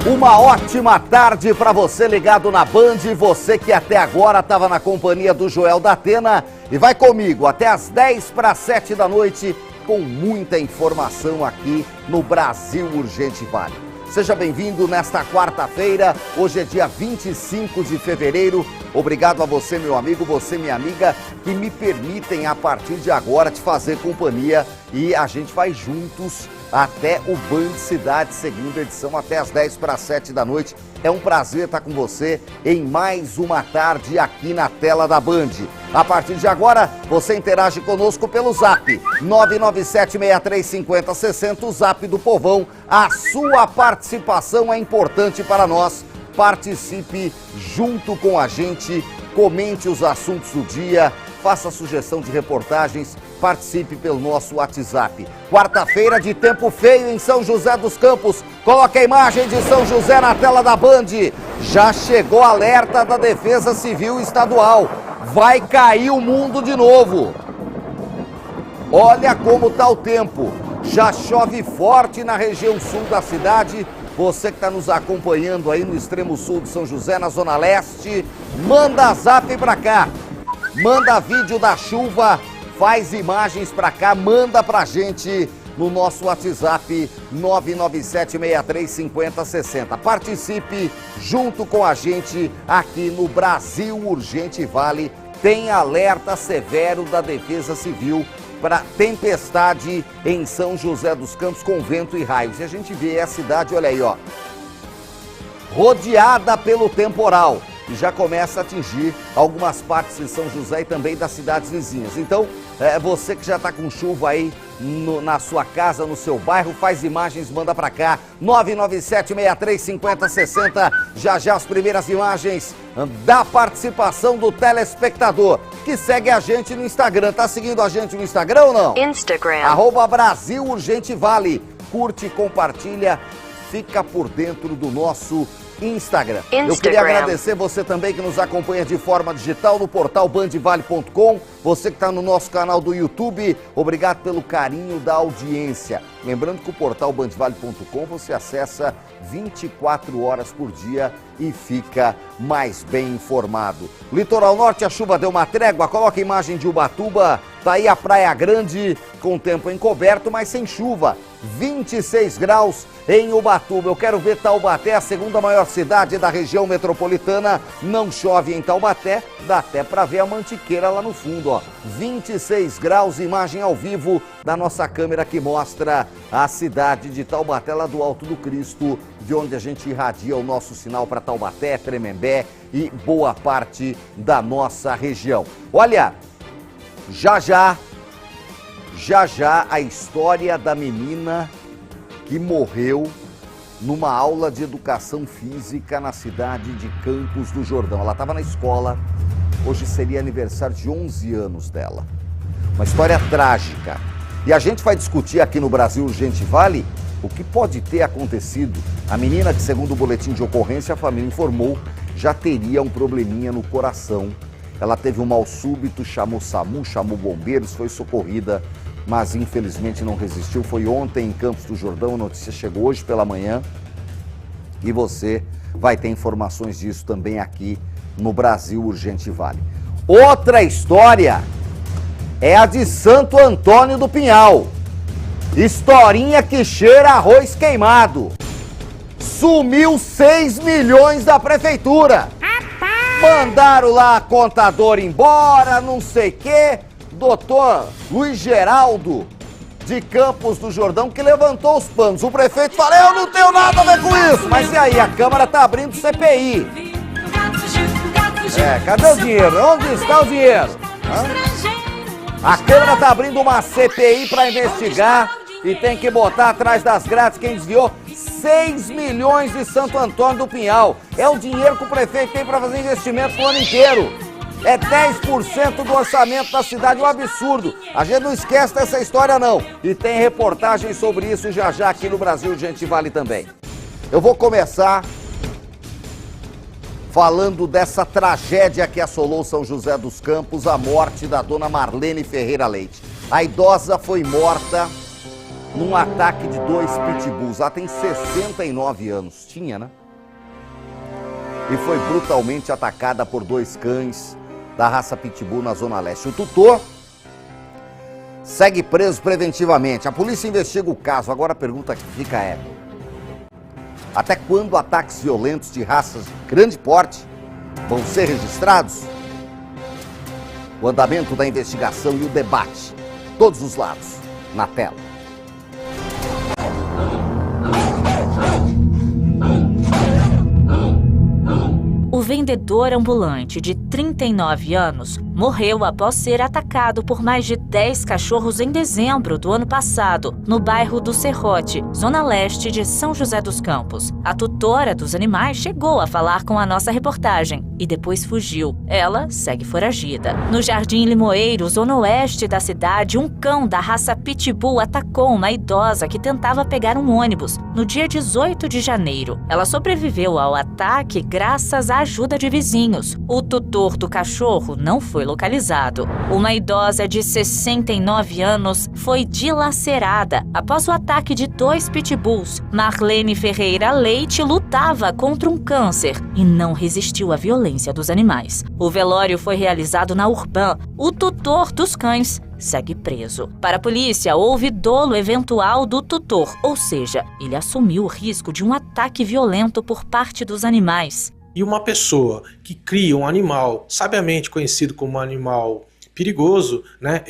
Uma ótima tarde para você ligado na Band, você que até agora estava na companhia do Joel da Atena e vai comigo até as 10 para 7 da noite com muita informação aqui no Brasil Urgente Vale. Seja bem-vindo nesta quarta-feira, hoje é dia 25 de fevereiro. Obrigado a você, meu amigo, você, minha amiga, que me permitem a partir de agora te fazer companhia e a gente vai juntos até o Band Cidade, segunda edição, até as 10 para 7 da noite. É um prazer estar com você em mais uma tarde aqui na tela da Band. A partir de agora, você interage conosco pelo Zap 997-635060, o Zap do Povão. A sua participação é importante para nós. Participe junto com a gente, comente os assuntos do dia, faça sugestão de reportagens, participe pelo nosso WhatsApp. Quarta-feira de tempo feio em São José dos Campos. Coloque a imagem de São José na tela da Band. Já chegou alerta da Defesa Civil Estadual. Vai cair o mundo de novo. Olha como está o tempo. Já chove forte na região sul da cidade. Você que está nos acompanhando aí no extremo sul de São José, na zona leste, manda zap para cá. Manda vídeo da chuva, faz imagens para cá, manda pra gente no nosso WhatsApp 997-635060. Participe junto com a gente aqui no Brasil Urgente Vale. Tem alerta severo da Defesa Civil para tempestade em São José dos Campos com vento e raios. E a gente vê a cidade, olha aí, ó, rodeada pelo temporal. E já começa a atingir algumas partes de São José e também das cidades vizinhas. Então, você que já está com chuva aí na sua casa, no seu bairro, faz imagens, manda para cá, 997-635060. Já as primeiras imagens da participação do telespectador, que segue a gente no Instagram. Tá seguindo a gente no Instagram ou não? Instagram. @Brasil Urgente Vale. Curte, compartilha, fica por dentro do nosso Instagram. Eu queria agradecer você também que nos acompanha de forma digital no portal bandvale.com, você que está no nosso canal do YouTube, obrigado pelo carinho da audiência. Lembrando que o portal bandvale.com você acessa 24 horas por dia e fica mais bem informado. Litoral Norte, a chuva deu uma trégua, coloca a imagem de Ubatuba, tá aí a Praia Grande com tempo encoberto, mas sem chuva. 26 graus em Ubatuba. Eu quero ver Taubaté, a segunda maior cidade da região metropolitana. Não chove em Taubaté, dá até para ver a Mantiqueira lá no fundo, ó. 26 graus, imagem ao vivo da nossa câmera que mostra a cidade de Taubaté, lá do Alto do Cristo, de onde a gente irradia o nosso sinal para Taubaté, Tremembé e boa parte da nossa região. Olha, já a história da menina que morreu numa aula de educação física na cidade de Campos do Jordão. Ela estava na escola, hoje seria aniversário de 11 anos dela. Uma história trágica. E a gente vai discutir aqui no Brasil Urgente Vale o que pode ter acontecido. A menina que, segundo o boletim de ocorrência, a família informou, já teria um probleminha no coração. Ela teve um mal súbito, chamou SAMU, chamou bombeiros, foi socorrida, mas infelizmente não resistiu. Foi ontem em Campos do Jordão, a notícia chegou hoje pela manhã e você vai ter informações disso também aqui no Brasil Urgente Vale. Outra história é a de Santo Antônio do Pinhal. Historinha que cheira arroz queimado. Sumiu 6 milhões da prefeitura. Mandaram lá a contadora embora, não sei o quê. Doutor Luiz Geraldo, de Campos do Jordão, que levantou os panos. O prefeito fala, eu não tenho nada a ver com isso. Mas e aí, a Câmara tá abrindo CPI. Cadê o dinheiro? Onde está o dinheiro? A Câmara tá abrindo uma CPI para investigar e tem que botar atrás das grades quem desviou 6 milhões de Santo Antônio do Pinhal. É o dinheiro que o prefeito tem para fazer investimento no ano inteiro. É 10% do orçamento da cidade, um absurdo. A gente não esquece dessa história, não. E tem reportagem sobre isso já aqui no Brasil Urgente Vale também. Eu vou começar falando dessa tragédia que assolou São José dos Campos, a morte da dona Marlene Ferreira Leite. A idosa foi morta num ataque de 2 pitbulls. Ela tem 69 anos, tinha, né? E foi brutalmente atacada por 2 cães da raça pitbull na Zona Leste. O tutor segue preso preventivamente. A polícia investiga o caso. Agora a pergunta que fica é: até quando ataques violentos de raças de grande porte vão ser registrados? O andamento da investigação e o debate, todos os lados, na tela. O vendedor ambulante de 39 anos morreu após ser atacado por mais de 10 cachorros em dezembro do ano passado, no bairro do Serrote, zona leste de São José dos Campos. A tutora dos animais chegou a falar com a nossa reportagem e depois fugiu. Ela segue foragida. No Jardim Limoeiro, zona oeste da cidade, um cão da raça Pitbull atacou uma idosa que tentava pegar um ônibus no dia 18 de janeiro. Ela sobreviveu ao ataque graças à ajuda de vizinhos. O tutor do cachorro não foi localizado. Uma idosa de 69 anos foi dilacerada após o ataque de 2 pitbulls. Marlene Ferreira Leite lutava contra um câncer e não resistiu à violência dos animais. O velório foi realizado na Urbã. O tutor dos cães segue preso. Para a polícia, houve dolo eventual do tutor, ou seja, ele assumiu o risco de um ataque violento por parte dos animais. E uma pessoa que cria um animal sabiamente conhecido como um animal perigoso, né?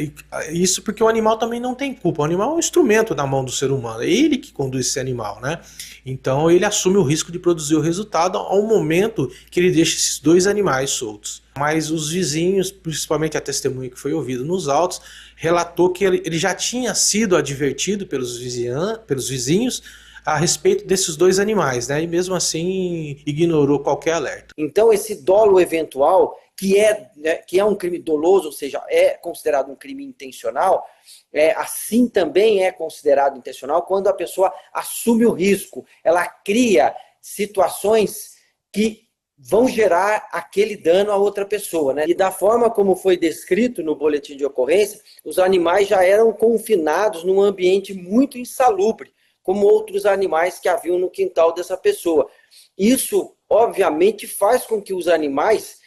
Isso porque o animal também não tem culpa. O animal é um instrumento na mão do ser humano. É ele que conduz esse animal, né? Então ele assume o risco de produzir o resultado ao momento que ele deixa esses 2 animais soltos. Mas os vizinhos, principalmente a testemunha que foi ouvida nos autos, relatou que ele já tinha sido advertido pelos vizinhos a respeito desses 2 animais, né? E mesmo assim ignorou qualquer alerta. Então esse dolo eventual, que é um crime doloso, ou seja, é considerado um crime intencional, assim também é considerado intencional quando a pessoa assume o risco, ela cria situações que vão gerar aquele dano a outra pessoa, né? E da forma como foi descrito no boletim de ocorrência, os animais já eram confinados num ambiente muito insalubre, como outros animais que haviam no quintal dessa pessoa. Isso, obviamente, faz com que os animais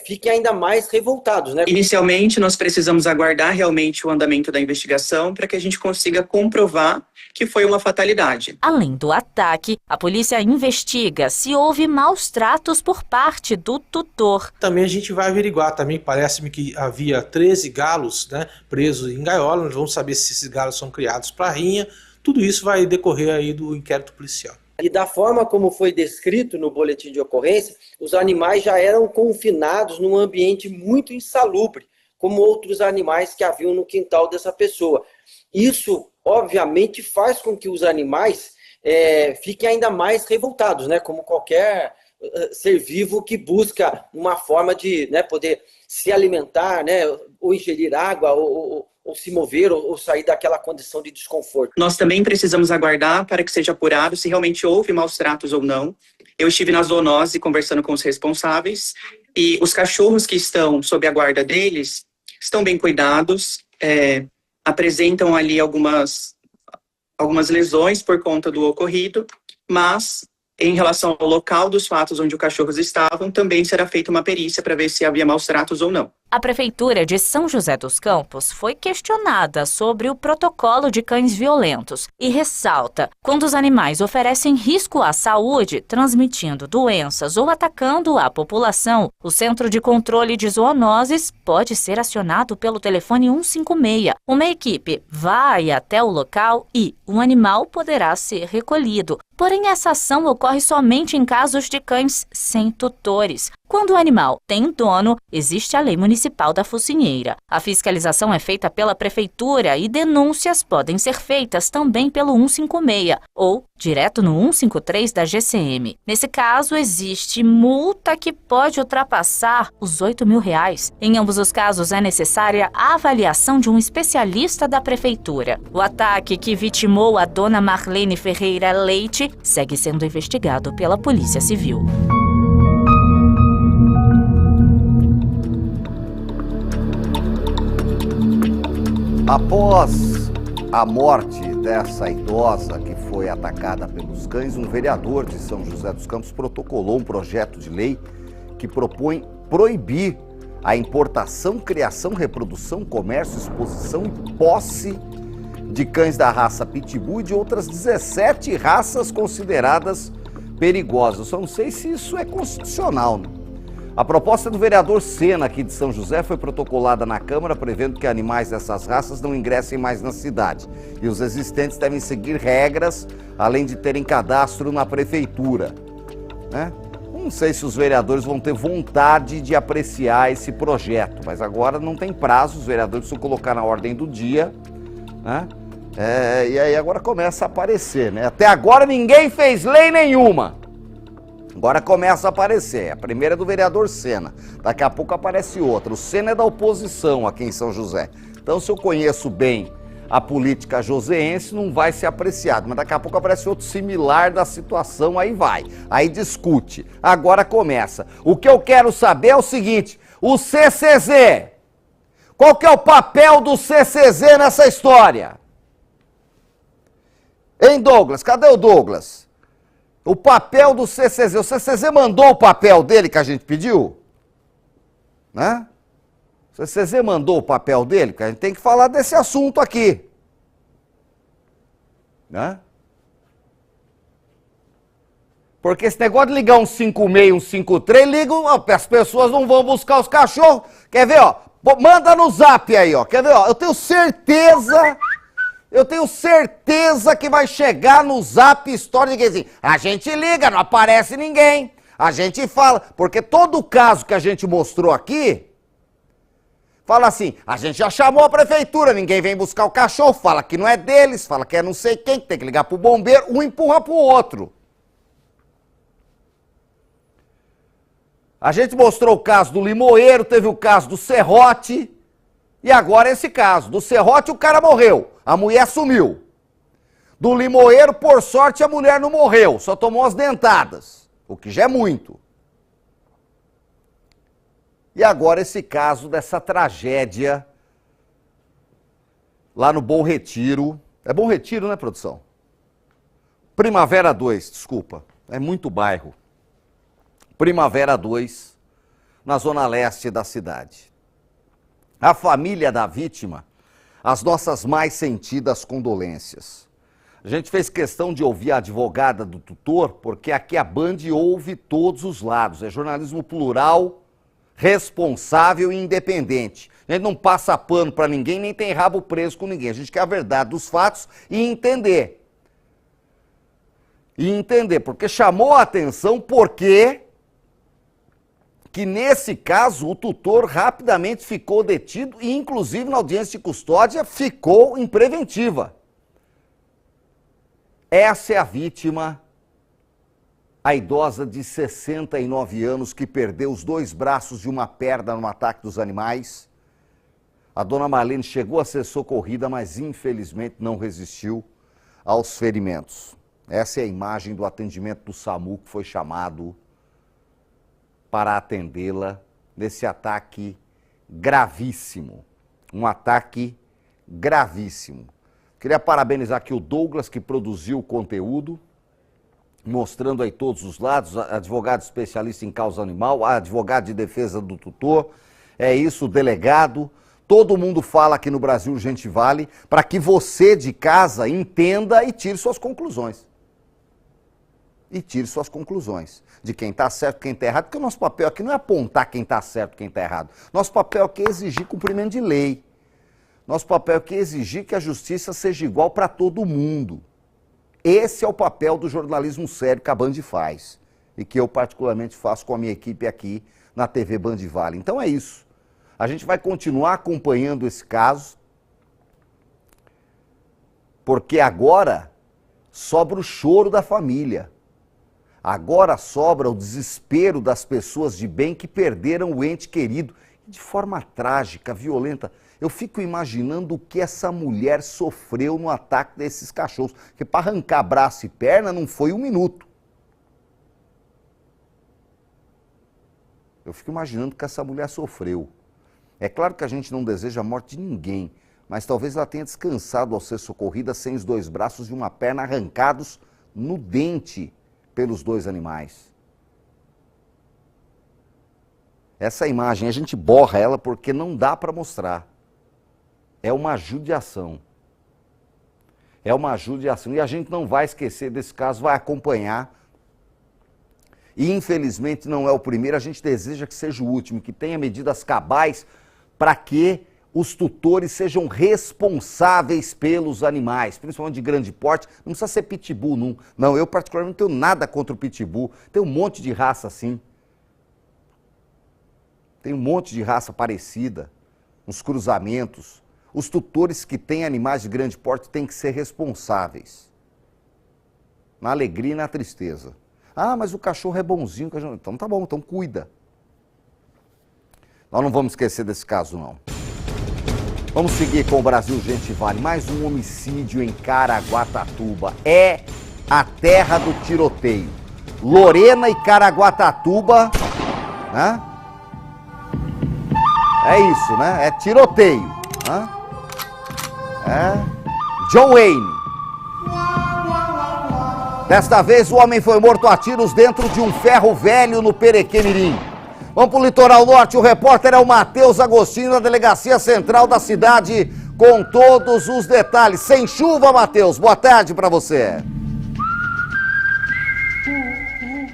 fiquem ainda mais revoltados, né? Inicialmente, nós precisamos aguardar realmente o andamento da investigação para que a gente consiga comprovar que foi uma fatalidade. Além do ataque, a polícia investiga se houve maus tratos por parte do tutor. Também a gente vai averiguar, também parece-me que havia 13 galos, né, presos em gaiola. Nós vamos saber se esses galos são criados para rinha. Tudo isso vai decorrer aí do inquérito policial. E da forma como foi descrito no boletim de ocorrência, os animais já eram confinados num ambiente muito insalubre, como outros animais que haviam no quintal dessa pessoa. Isso, obviamente, faz com que os animais fiquem ainda mais revoltados, né? Como qualquer ser vivo que busca uma forma de, né, poder se alimentar, né, ou ingerir água, ou se mover, ou sair daquela condição de desconforto. Nós também precisamos aguardar para que seja apurado se realmente houve maus tratos ou não. Eu estive na zoonose conversando com os responsáveis e os cachorros que estão sob a guarda deles estão bem cuidados, apresentam ali algumas lesões por conta do ocorrido, mas em relação ao local dos fatos onde os cachorros estavam, também será feita uma perícia para ver se havia maus tratos ou não. A Prefeitura de São José dos Campos foi questionada sobre o protocolo de cães violentos e ressalta: quando os animais oferecem risco à saúde, transmitindo doenças ou atacando a população, o Centro de Controle de Zoonoses pode ser acionado pelo telefone 156. Uma equipe vai até o local e o animal poderá ser recolhido. Porém, essa ação ocorre somente em casos de cães sem tutores. Quando o animal tem dono, existe a Lei Municipal da Focinheira. A fiscalização é feita pela Prefeitura e denúncias podem ser feitas também pelo 156 ou direto no 153 da GCM. Nesse caso, existe multa que pode ultrapassar os R$8.000. Em ambos os casos, é necessária a avaliação de um especialista da Prefeitura. O ataque que vitimou a dona Marlene Ferreira Leite segue sendo investigado pela Polícia Civil. Após a morte dessa idosa que foi atacada pelos cães, um vereador de São José dos Campos protocolou um projeto de lei que propõe proibir a importação, criação, reprodução, comércio, exposição e posse de cães da raça Pitbull e de outras 17 raças consideradas perigosas. Eu só não sei se isso é constitucional, né? A proposta do vereador Sena, aqui de São José, foi protocolada na Câmara, prevendo que animais dessas raças não ingressem mais na cidade. E os existentes devem seguir regras, além de terem cadastro na prefeitura, né? Não sei se os vereadores vão ter vontade de apreciar esse projeto, mas agora não tem prazo, os vereadores precisam colocar na ordem do dia, né? E aí agora começa a aparecer, né? Até agora ninguém fez lei nenhuma. Agora começa a aparecer. A primeira é do vereador Sena. Daqui a pouco aparece outra. O Sena é da oposição aqui em São José. Então, se eu conheço bem a política joseense, não vai ser apreciado. Mas daqui a pouco aparece outro similar da situação, aí vai. Aí discute. Agora começa. O que eu quero saber é o seguinte: o CCZ. Qual que é o papel do CCZ nessa história? Hein, Douglas? Cadê o Douglas? O papel do CCZ. O CCZ mandou o papel dele que a gente pediu? Né? O CCZ mandou o papel dele, que a gente tem que falar desse assunto aqui. Né? Porque esse negócio de ligar um 56, um 53, ligam, as pessoas não vão buscar os cachorros. Quer ver, ó? Manda no zap aí, ó. Quer ver, ó? Eu tenho certeza que vai chegar no zap história de assim, a gente liga, não aparece ninguém, a gente fala, porque todo caso que a gente mostrou aqui, fala assim, a gente já chamou a prefeitura, ninguém vem buscar o cachorro, fala que não é deles, fala que é não sei quem, que tem que ligar pro bombeiro, um empurra pro outro. A gente mostrou o caso do Limoeiro, teve o caso do Serrote, e agora esse caso. Do Serrote o cara morreu, a mulher sumiu. Do Limoeiro, por sorte, a mulher não morreu, só tomou as dentadas, o que já é muito. E agora esse caso dessa tragédia lá no Bom Retiro. É Bom Retiro, né, produção? Primavera 2, desculpa, é muito bairro. Primavera 2, na zona leste da cidade. A família da vítima, as nossas mais sentidas condolências. A gente fez questão de ouvir a advogada do tutor, porque aqui a Band ouve todos os lados. É jornalismo plural, responsável e independente. A gente não passa pano para ninguém, nem tem rabo preso com ninguém. A gente quer a verdade dos fatos e entender. Porque chamou a atenção porque que nesse caso o tutor rapidamente ficou detido e inclusive na audiência de custódia ficou em preventiva. Essa é a vítima, a idosa de 69 anos que perdeu os 2 braços e uma perna no ataque dos animais. A dona Marlene chegou a ser socorrida, mas infelizmente não resistiu aos ferimentos. Essa é a imagem do atendimento do SAMU que foi chamado para atendê-la nesse ataque gravíssimo. Um ataque gravíssimo. Queria parabenizar aqui o Douglas, que produziu o conteúdo, mostrando aí todos os lados, advogado especialista em causa animal, advogado de defesa do tutor, é isso, o delegado. Todo mundo fala aqui no Brasil Gente Vale, para que você de casa entenda e tire suas conclusões. De quem está certo, quem está errado, porque o nosso papel aqui não é apontar quem está certo, quem está errado. Nosso papel aqui é exigir cumprimento de lei. Nosso papel aqui é exigir que a justiça seja igual para todo mundo. Esse é o papel do jornalismo sério que a Band faz. E que eu particularmente faço com a minha equipe aqui na TV Band Vale. Então é isso. A gente vai continuar acompanhando esse caso, porque agora sobra o choro da família. Agora sobra o desespero das pessoas de bem que perderam o ente querido de forma trágica, violenta. Eu fico imaginando o que essa mulher sofreu no ataque desses cachorros, porque para arrancar braço e perna não foi 1 minuto. Eu fico imaginando o que essa mulher sofreu. É claro que a gente não deseja a morte de ninguém, mas talvez ela tenha descansado ao ser socorrida sem os 2 braços e uma perna arrancados no dente pelos 2 animais. Essa imagem, a gente borra ela porque não dá para mostrar. É uma judiação. É uma judiação. E a gente não vai esquecer desse caso, vai acompanhar. E infelizmente não é o primeiro, a gente deseja que seja o último, que tenha medidas cabais para que os tutores sejam responsáveis pelos animais, principalmente de grande porte. Não precisa ser pitbull, não. Não, eu particularmente não tenho nada contra o pitbull. Tem um monte de raça assim. Tem um monte de raça parecida, uns cruzamentos. Os tutores que têm animais de grande porte têm que ser responsáveis. Na alegria e na tristeza. Ah, mas o cachorro é bonzinho. Então tá bom, então cuida. Nós não vamos esquecer desse caso, não. Vamos seguir com o Brasil Gente Vale. Mais um homicídio em Caraguatatuba. É a terra do tiroteio. Lorena e Caraguatatuba, né? É isso, né? É tiroteio. Né? É John Wayne. Desta vez o homem foi morto a tiros dentro de um ferro velho no Perequê-Mirim. Vamos para o litoral norte, o repórter é o Matheus Agostinho, da Delegacia Central da cidade, com todos os detalhes. Sem chuva, Matheus, boa tarde para você.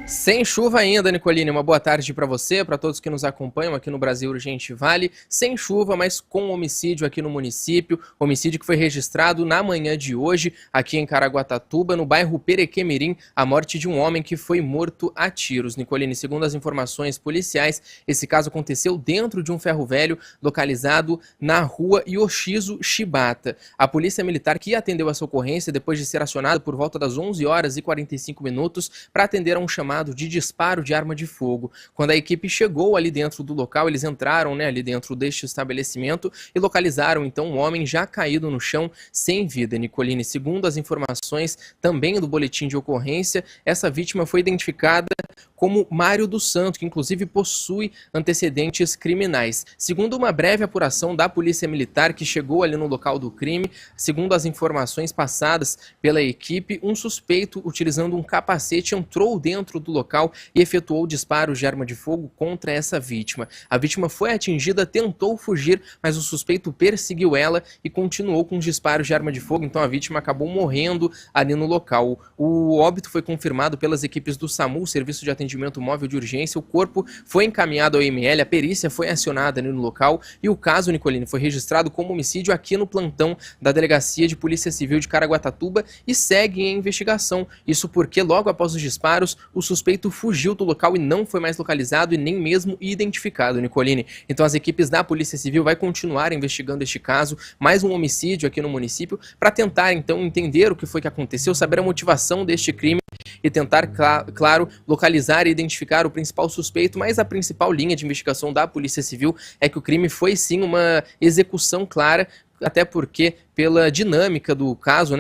Sem chuva ainda, Nicolini. Uma boa tarde para você, para todos que nos acompanham aqui no Brasil Urgente Vale. Sem chuva, mas com homicídio aqui no município. Homicídio que foi registrado na manhã de hoje, aqui em Caraguatatuba, no bairro Perequê-Mirim, a morte de um homem que foi morto a tiros. Nicolini, segundo as informações policiais, esse caso aconteceu dentro de um ferro velho localizado na rua Yoshizo Shibata. A polícia militar que atendeu essa ocorrência, depois de ser acionada por volta das 11 horas e 45 minutos, para atender a um chamado de disparo de arma de fogo. Quando a equipe chegou ali dentro do local, eles entraram, ali dentro deste estabelecimento e localizaram então um homem já caído no chão sem vida. Nicolini, segundo as informações também do boletim de ocorrência, essa vítima foi identificada como Mário dos Santos, que inclusive possui antecedentes criminais. Segundo uma breve apuração da Polícia Militar que chegou ali no local do crime, segundo as informações passadas pela equipe, um suspeito utilizando um capacete entrou dentro do local e efetuou disparos de arma de fogo contra essa vítima. A vítima foi atingida, tentou fugir, mas o suspeito perseguiu ela e continuou com os disparos de arma de fogo, então a vítima acabou morrendo ali no local. O óbito foi confirmado pelas equipes do SAMU, Serviço de Atendimento Móvel de Urgência. O corpo foi encaminhado ao IML, a perícia foi acionada ali no local e o caso, Nicolini, foi registrado como homicídio aqui no plantão da Delegacia de Polícia Civil de Caraguatatuba e segue em investigação. Isso porque logo após os disparos, o suspeito fugiu do local e não foi mais localizado e nem mesmo identificado, Nicolini. Então as equipes da Polícia Civil vai continuar investigando este caso, mais um homicídio aqui no município, para tentar então entender o que foi que aconteceu, saber a motivação deste crime e tentar, claro, localizar e identificar o principal suspeito, mas a principal linha de investigação da Polícia Civil é que o crime foi sim uma execução clara, até porque pela dinâmica do caso,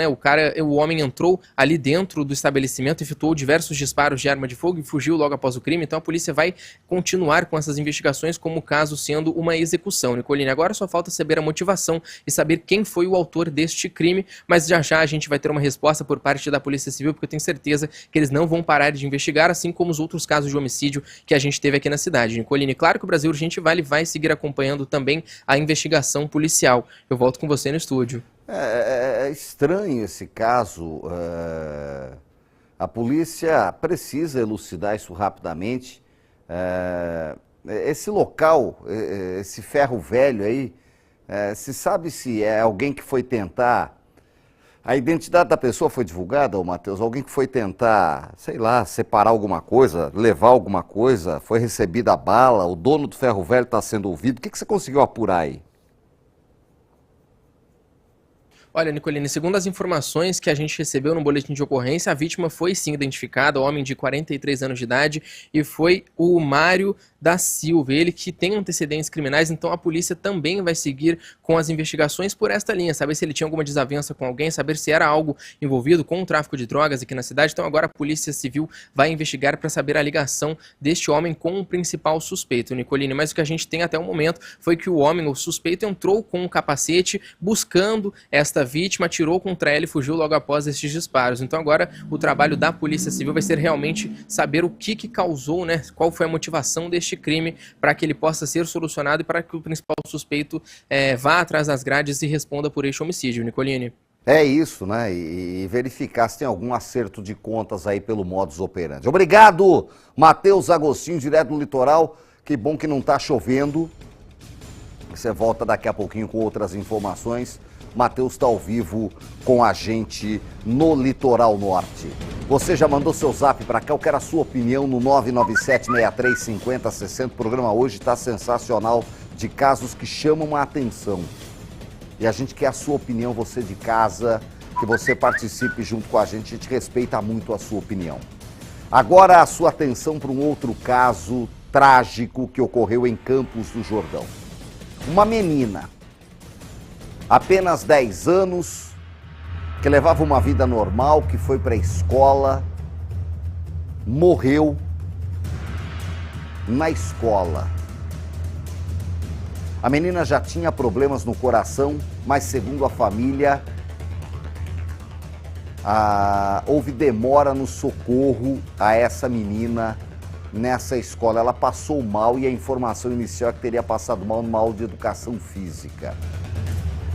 o homem entrou ali dentro do estabelecimento, efetuou diversos disparos de arma de fogo e fugiu logo após o crime, então a polícia vai continuar com essas investigações como o caso sendo uma execução. Nicolini, agora só falta saber a motivação e saber quem foi o autor deste crime, mas já já a gente vai ter uma resposta por parte da Polícia Civil, porque eu tenho certeza que eles não vão parar de investigar, assim como os outros casos de homicídio que a gente teve aqui na cidade. Nicolini, claro que o Brasil Urgente Vale vai seguir acompanhando também a investigação policial. Eu volto com você no estúdio. É estranho esse caso. A polícia precisa elucidar isso rapidamente. Esse local, esse ferro velho aí, se sabe se é alguém que foi tentar... A identidade da pessoa foi divulgada, Matheus? Alguém que foi tentar, sei lá, separar alguma coisa, levar alguma coisa, foi recebida a bala, o dono do ferro velho está sendo ouvido. O que você conseguiu apurar aí? Olha, Nicolini, segundo as informações que a gente recebeu no boletim de ocorrência, a vítima foi sim identificada, homem de 43 anos de idade, e foi o Mário da Silva, ele que tem antecedentes criminais, então a polícia também vai seguir com as investigações por esta linha, saber se ele tinha alguma desavença com alguém, saber se era algo envolvido com o tráfico de drogas aqui na cidade. Então agora a Polícia Civil vai investigar para saber a ligação deste homem com o principal suspeito, Nicolini. Mas o que a gente tem até o momento foi que o homem, o suspeito, entrou com um capacete buscando esta vítima, atirou contra ela e fugiu logo após estes disparos. Então agora o trabalho da Polícia Civil vai ser realmente saber o que causou, né? Qual foi a motivação deste crime para que ele possa ser solucionado e para que o principal suspeito vá atrás das grades e responda por este homicídio, Nicolini. É isso, né? E verificar se tem algum acerto de contas aí pelo modus operandi. Obrigado, Matheus Agostinho, direto do litoral. Que bom que não tá chovendo. Você volta daqui a pouquinho com outras informações. Matheus está ao vivo com a gente no Litoral Norte. Você já mandou seu zap para cá? Eu quero a sua opinião no 997-63-50-60. O programa hoje está sensacional, de casos que chamam a atenção. E a gente quer a sua opinião, você de casa, que você participe junto com a gente respeita muito a sua opinião. Agora a sua atenção para um outro caso trágico que ocorreu em Campos do Jordão. Uma menina, apenas 10 anos, que levava uma vida normal, que foi para a escola, morreu na escola. A menina já tinha problemas no coração, mas segundo a família, houve demora no socorro a essa menina nessa escola. Ela passou mal e a informação inicial é que teria passado mal numa aula de educação física.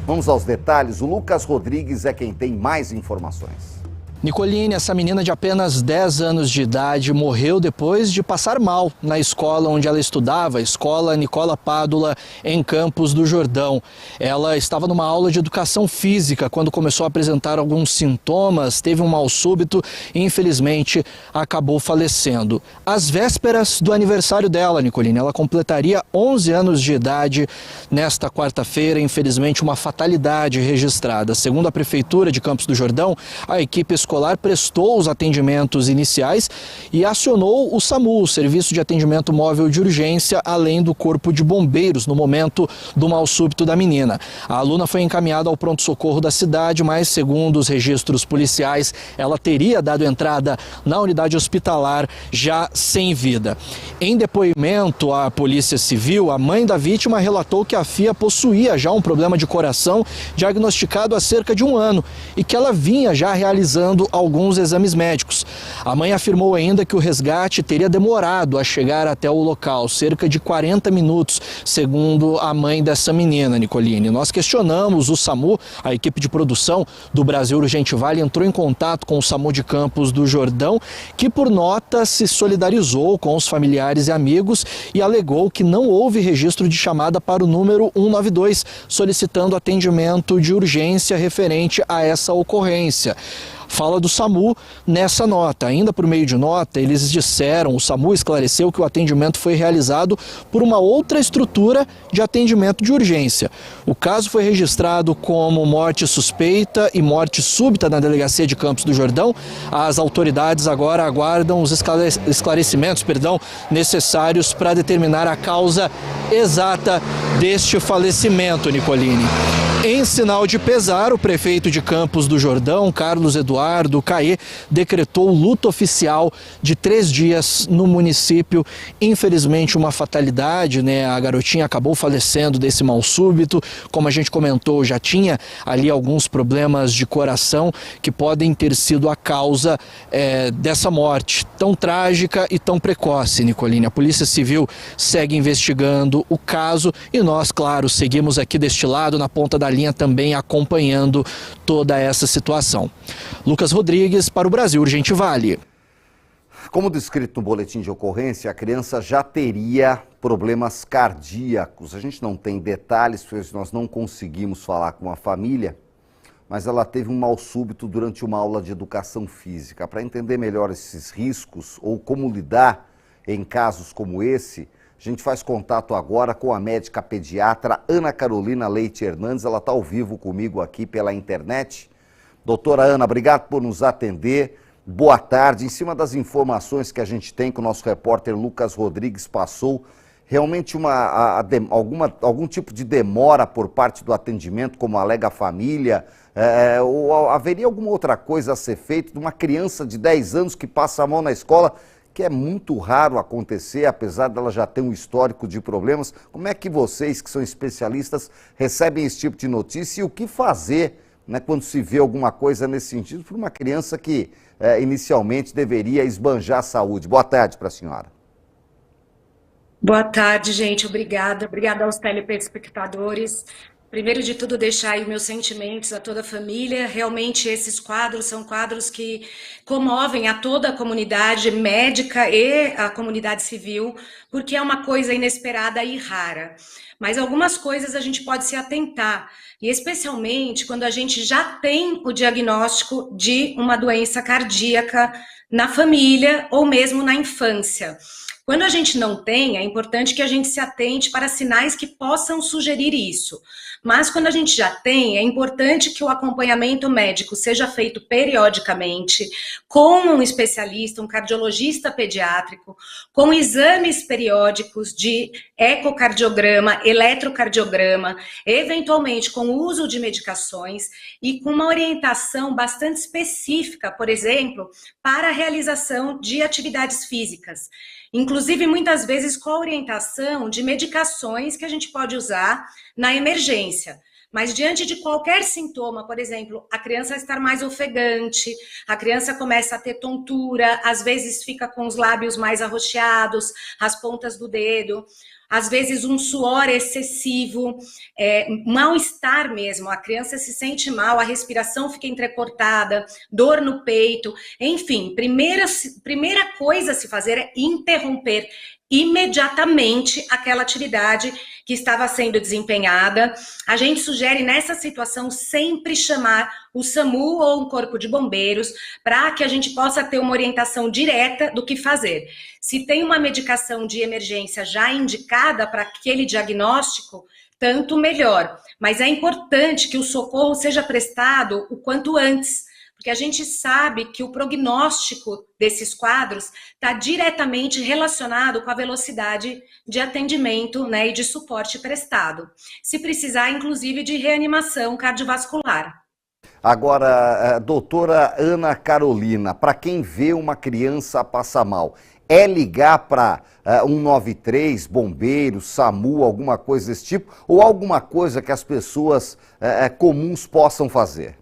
Vamos aos detalhes. O Lucas Rodrigues é quem tem mais informações. Nicolini, essa menina de apenas 10 anos de idade, morreu depois de passar mal na escola onde ela estudava, a escola Nicola Pádula, em Campos do Jordão. Ela estava numa aula de educação física quando começou a apresentar alguns sintomas, teve um mal súbito e infelizmente acabou falecendo. Às vésperas do aniversário dela, Nicolini, ela completaria 11 anos de idade nesta quarta-feira, infelizmente uma fatalidade registrada. Segundo a Prefeitura de Campos do Jordão, a equipe escolar prestou os atendimentos iniciais e acionou o SAMU, o Serviço de Atendimento Móvel de Urgência, além do Corpo de Bombeiros, no momento do mal súbito da menina. A aluna foi encaminhada ao pronto-socorro da cidade, mas, segundo os registros policiais, ela teria dado entrada na unidade hospitalar já sem vida. Em depoimento à Polícia Civil, a mãe da vítima relatou que a filha possuía já um problema de coração diagnosticado há cerca de um ano e que ela vinha já realizando alguns exames médicos. A mãe afirmou ainda que o resgate teria demorado a chegar até o local, cerca de 40 minutos, segundo a mãe dessa menina, Nicolini. Nós questionamos o SAMU, a equipe de produção do Brasil Urgente Vale entrou em contato com o SAMU de Campos do Jordão, que por nota se solidarizou com os familiares e amigos e alegou que não houve registro de chamada para o número 192, solicitando atendimento de urgência referente a essa ocorrência. Fala do SAMU nessa nota. Ainda por meio de nota, eles disseram, o SAMU esclareceu que o atendimento foi realizado por uma outra estrutura de atendimento de urgência. O caso foi registrado como morte suspeita e morte súbita na delegacia de Campos do Jordão. As autoridades agora aguardam os esclarecimentos, necessários para determinar a causa exata deste falecimento, Nicolini. Em sinal de pesar, o prefeito de Campos do Jordão, Carlos Eduardo Caê, decretou luto oficial de 3 dias no município. Infelizmente, uma fatalidade, né? A garotinha acabou falecendo desse mal súbito. Como a gente comentou, já tinha ali alguns problemas de coração que podem ter sido a causa dessa morte tão trágica e tão precoce, Nicolini. A Polícia Civil segue investigando o caso e nós, claro, seguimos aqui deste lado, na ponta da linha, também acompanhando toda essa situação. Lucas Rodrigues para o Brasil Urgente Vale. Como descrito no boletim de ocorrência, a criança já teria problemas cardíacos. A gente não tem detalhes, pois nós não conseguimos falar com a família, mas ela teve um mal súbito durante uma aula de educação física. Para entender melhor esses riscos ou como lidar em casos como esse, gente faz contato agora com a médica pediatra Ana Carolina Leite Hernandes. Ela está ao vivo comigo aqui pela internet. Doutora Ana, obrigado por nos atender. Boa tarde. Em cima das informações que a gente tem, que o nosso repórter Lucas Rodrigues passou, realmente algum tipo de demora por parte do atendimento, como alega a família, ou haveria alguma outra coisa a ser feita de uma criança de 10 anos que passa a mão na escola, que é muito raro acontecer, apesar dela já ter um histórico de problemas? Como é que vocês, que são especialistas, recebem esse tipo de notícia e o que fazer, né, quando se vê alguma coisa nesse sentido para uma criança que inicialmente deveria esbanjar a saúde? Boa tarde para a senhora. Boa tarde, gente. Obrigada aos telespectadores. Primeiro de tudo, deixar aí meus sentimentos a toda a família. Realmente, esses quadros são quadros que comovem a toda a comunidade médica e a comunidade civil, porque é uma coisa inesperada e rara. Mas algumas coisas a gente pode se atentar, e especialmente quando a gente já tem o diagnóstico de uma doença cardíaca na família ou mesmo na infância. Quando a gente não tem, é importante que a gente se atente para sinais que possam sugerir isso. Mas quando a gente já tem, é importante que o acompanhamento médico seja feito periodicamente, com um especialista, um cardiologista pediátrico, com exames periódicos de ecocardiograma, eletrocardiograma, eventualmente com o uso de medicações e com uma orientação bastante específica, por exemplo, para a realização de atividades físicas. Inclusive, muitas vezes, com a orientação de medicações que a gente pode usar na emergência. Mas diante de qualquer sintoma, por exemplo, a criança estar mais ofegante, a criança começa a ter tontura, às vezes fica com os lábios mais arroxeados, as pontas do dedo, às vezes um suor excessivo, mal-estar mesmo, a criança se sente mal, a respiração fica entrecortada, dor no peito, enfim, primeira coisa a se fazer é interromper imediatamente aquela atividade que estava sendo desempenhada. A gente sugere nessa situação sempre chamar o SAMU ou um corpo de bombeiros para que a gente possa ter uma orientação direta do que fazer. Se tem uma medicação de emergência já indicada para aquele diagnóstico, tanto melhor. Mas é importante que o socorro seja prestado o quanto antes, porque a gente sabe que o prognóstico desses quadros está diretamente relacionado com a velocidade de atendimento, né, e de suporte prestado. Se precisar, inclusive, de reanimação cardiovascular. Agora, doutora Ana Carolina, para quem vê uma criança passar mal, é ligar para 193, bombeiros, SAMU, alguma coisa desse tipo, ou alguma coisa que as pessoas comuns possam fazer?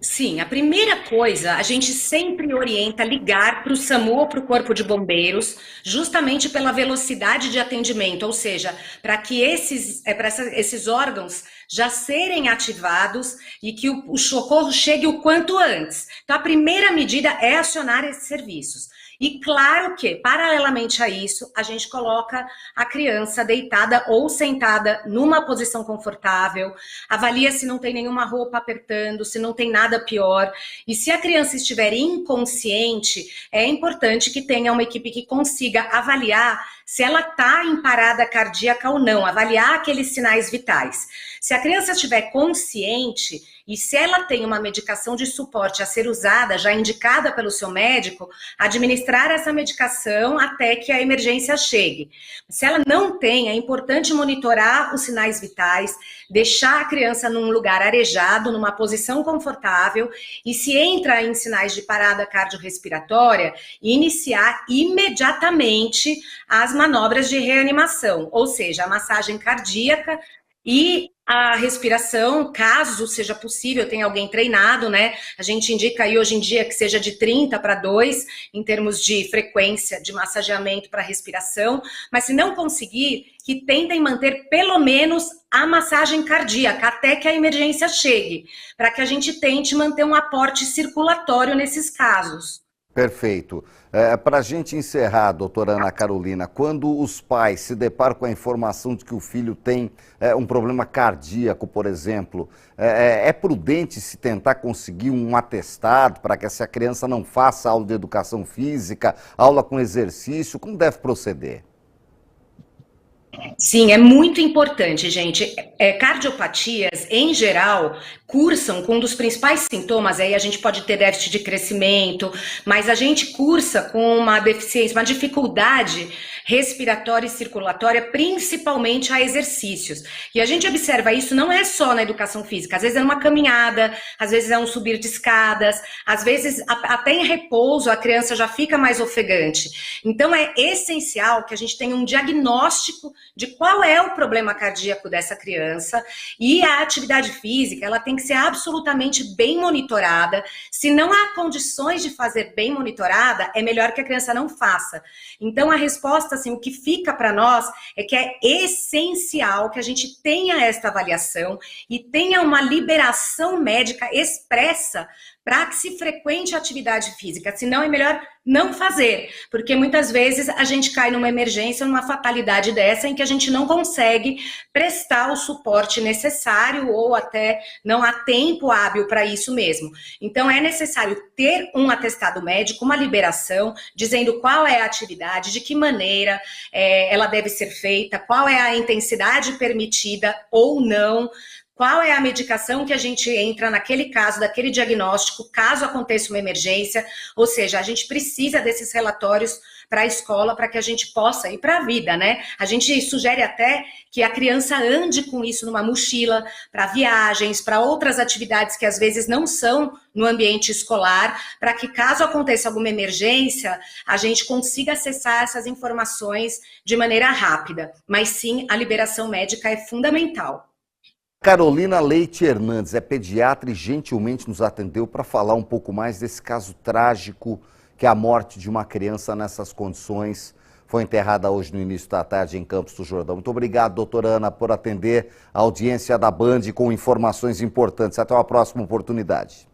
Sim, a primeira coisa, a gente sempre orienta ligar para o SAMU ou para o Corpo de Bombeiros, justamente pela velocidade de atendimento, ou seja, para que esses órgãos já serem ativados e que o socorro chegue o quanto antes. Então, a primeira medida é acionar esses serviços. E claro que, paralelamente a isso, a gente coloca a criança deitada ou sentada numa posição confortável, avalia se não tem nenhuma roupa apertando, se não tem nada pior. E se a criança estiver inconsciente, é importante que tenha uma equipe que consiga avaliar se ela está em parada cardíaca ou não, avaliar aqueles sinais vitais. Se a criança estiver consciente e se ela tem uma medicação de suporte a ser usada, já indicada pelo seu médico, administrar essa medicação até que a emergência chegue. Se ela não tem, é importante monitorar os sinais vitais, deixar a criança num lugar arejado, numa posição confortável, e se entra em sinais de parada cardiorrespiratória, iniciar imediatamente as manobras de reanimação, ou seja, a massagem cardíaca e a respiração, caso seja possível, tem alguém treinado, né? A gente indica aí hoje em dia que seja de 30 para 2, em termos de frequência de massageamento para respiração, mas se não conseguir, que tentem manter pelo menos a massagem cardíaca até que a emergência chegue, para que a gente tente manter um aporte circulatório nesses casos. Perfeito. Para a gente encerrar, doutora Ana Carolina, quando os pais se deparam com a informação de que o filho tem um problema cardíaco, por exemplo, é prudente se tentar conseguir um atestado para que essa criança não faça aula de educação física, aula com exercício? Como deve proceder? Sim, é muito importante, gente. Cardiopatias, em geral, cursam com um dos principais sintomas, aí a gente pode ter déficit de crescimento, mas a gente cursa com uma deficiência, uma dificuldade respiratória e circulatória, principalmente a exercícios. E a gente observa isso não é só na educação física, às vezes é uma caminhada, às vezes é um subir de escadas, às vezes até em repouso a criança já fica mais ofegante. Então é essencial que a gente tenha um diagnóstico de qual é o problema cardíaco dessa criança, e a atividade física, ela tem que ser absolutamente bem monitorada. Se não há condições de fazer bem monitorada, é melhor que a criança não faça. Então a resposta, assim, o que fica para nós é que é essencial que a gente tenha esta avaliação e tenha uma liberação médica expressa para que se frequente a atividade física, senão é melhor não fazer, porque muitas vezes a gente cai numa emergência, numa fatalidade dessa, em que a gente não consegue prestar o suporte necessário ou até não há tempo hábil para isso mesmo. Então é necessário ter um atestado médico, uma liberação, dizendo qual é a atividade, de que maneira ela deve ser feita, qual é a intensidade permitida ou não, qual é a medicação que a gente entra naquele caso, daquele diagnóstico, caso aconteça uma emergência. Ou seja, a gente precisa desses relatórios para a escola para que a gente possa ir para a vida, né? A gente sugere até que a criança ande com isso numa mochila para viagens, para outras atividades que às vezes não são no ambiente escolar, para que caso aconteça alguma emergência, a gente consiga acessar essas informações de maneira rápida. Mas sim, a liberação médica é fundamental. Carolina Leite Hernandes é pediatra e gentilmente nos atendeu para falar um pouco mais desse caso trágico, que é a morte de uma criança nessas condições. Foi enterrada hoje no início da tarde em Campos do Jordão. Muito obrigado, doutora Ana, por atender a audiência da Band com informações importantes. Até uma próxima oportunidade.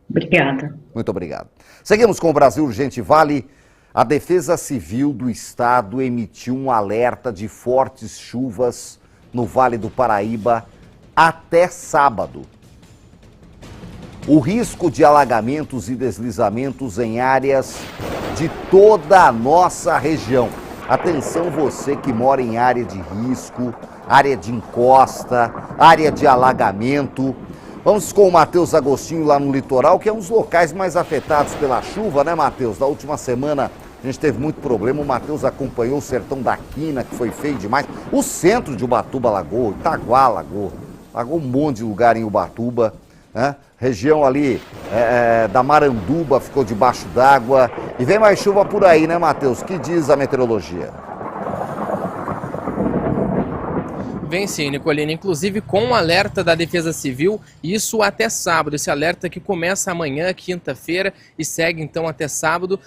Obrigada. Muito obrigado. Seguimos com o Brasil Urgente Vale. A Defesa Civil do Estado emitiu um alerta de fortes chuvas no Vale do Paraíba até sábado. O risco de alagamentos e deslizamentos em áreas de toda a nossa região. Atenção você que mora em área de risco, área de encosta, área de alagamento. Vamos com o Matheus Agostinho lá no litoral, que é um dos locais mais afetados pela chuva, né, Matheus? Da última semana a gente teve muito problema, o Matheus acompanhou o Sertão da Quina, que foi feio demais. O centro de Ubatuba alagou, Itaguá alagou um monte de lugar em Ubatuba, né? Região ali da Maranduba ficou debaixo d'água. E vem mais chuva por aí, né, Matheus? O que diz a meteorologia? Vem sim, Nicolina, inclusive com o alerta da Defesa Civil, isso até sábado, esse alerta que começa amanhã, quinta-feira, e segue então até sábado,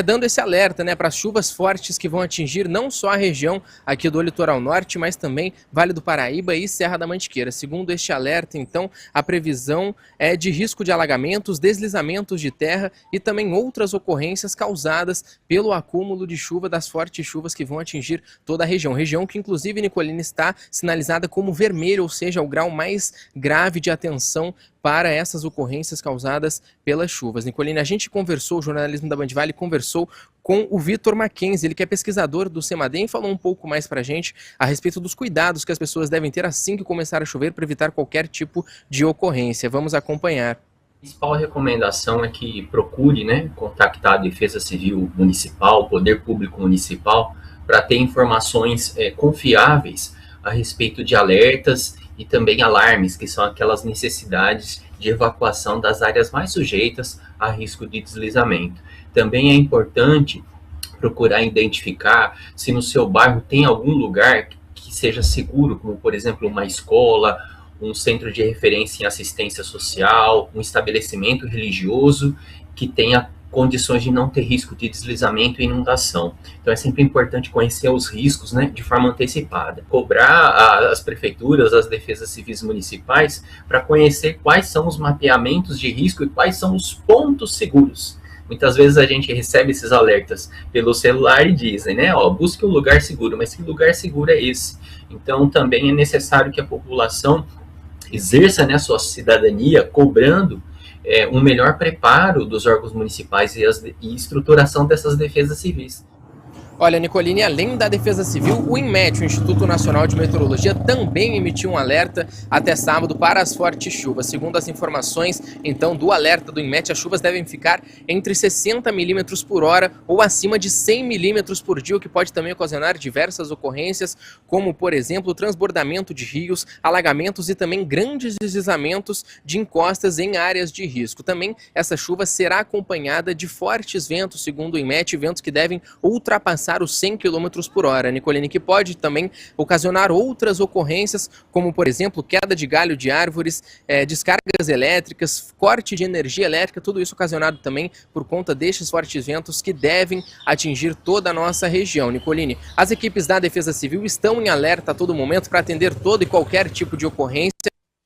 dando esse alerta, né, para as chuvas fortes que vão atingir não só a região aqui do litoral norte, mas também Vale do Paraíba e Serra da Mantiqueira. Segundo este alerta, então, a previsão é de risco de alagamentos, deslizamentos de terra e também outras ocorrências causadas pelo acúmulo de chuva das fortes chuvas que vão atingir toda a região. Região que, inclusive, Nicolina, está sinalizada como vermelho, ou seja, o grau mais grave de atenção para essas ocorrências causadas pelas chuvas. Nicolina, a gente conversou, o jornalismo da Band Vale conversou com o Vitor Mackenzie, ele que é pesquisador do CEMADEM, e falou um pouco mais para a gente a respeito dos cuidados que as pessoas devem ter assim que começar a chover para evitar qualquer tipo de ocorrência. Vamos acompanhar. A principal recomendação é que procure, contactar a Defesa Civil Municipal, o Poder Público Municipal, para ter informações confiáveis a respeito de alertas e também alarmes, que são aquelas necessidades de evacuação das áreas mais sujeitas a risco de deslizamento. Também é importante procurar identificar se no seu bairro tem algum lugar que seja seguro, como por exemplo uma escola, um centro de referência em assistência social, um estabelecimento religioso que tenha condições de não ter risco de deslizamento e inundação. Então é sempre importante conhecer os riscos, de forma antecipada. Cobrar as prefeituras, as defesas civis municipais, para conhecer quais são os mapeamentos de risco e quais são os pontos seguros. Muitas vezes a gente recebe esses alertas pelo celular e dizem, né, ó, busque um lugar seguro, mas que lugar seguro é esse? Então também é necessário que a população exerça, né, a sua cidadania cobrando um melhor preparo dos órgãos municipais e estruturação dessas defesas civis. Olha, Nicolini, além da Defesa Civil, o INMET, o Instituto Nacional de Meteorologia, também emitiu um alerta até sábado para as fortes chuvas. Segundo as informações, então, do alerta do INMET, as chuvas devem ficar entre 60 milímetros por hora ou acima de 100 milímetros por dia, o que pode também ocasionar diversas ocorrências, como, por exemplo, o transbordamento de rios, alagamentos e também grandes deslizamentos de encostas em áreas de risco. Também essa chuva será acompanhada de fortes ventos, segundo o INMET, ventos que devem ultrapassar os 100 km por hora, Nicolini, que pode também ocasionar outras ocorrências, como, por exemplo, queda de galho de árvores, descargas elétricas, corte de energia elétrica, tudo isso ocasionado também por conta destes fortes ventos que devem atingir toda a nossa região, Nicolini. As equipes da Defesa Civil estão em alerta a todo momento para atender todo e qualquer tipo de ocorrência,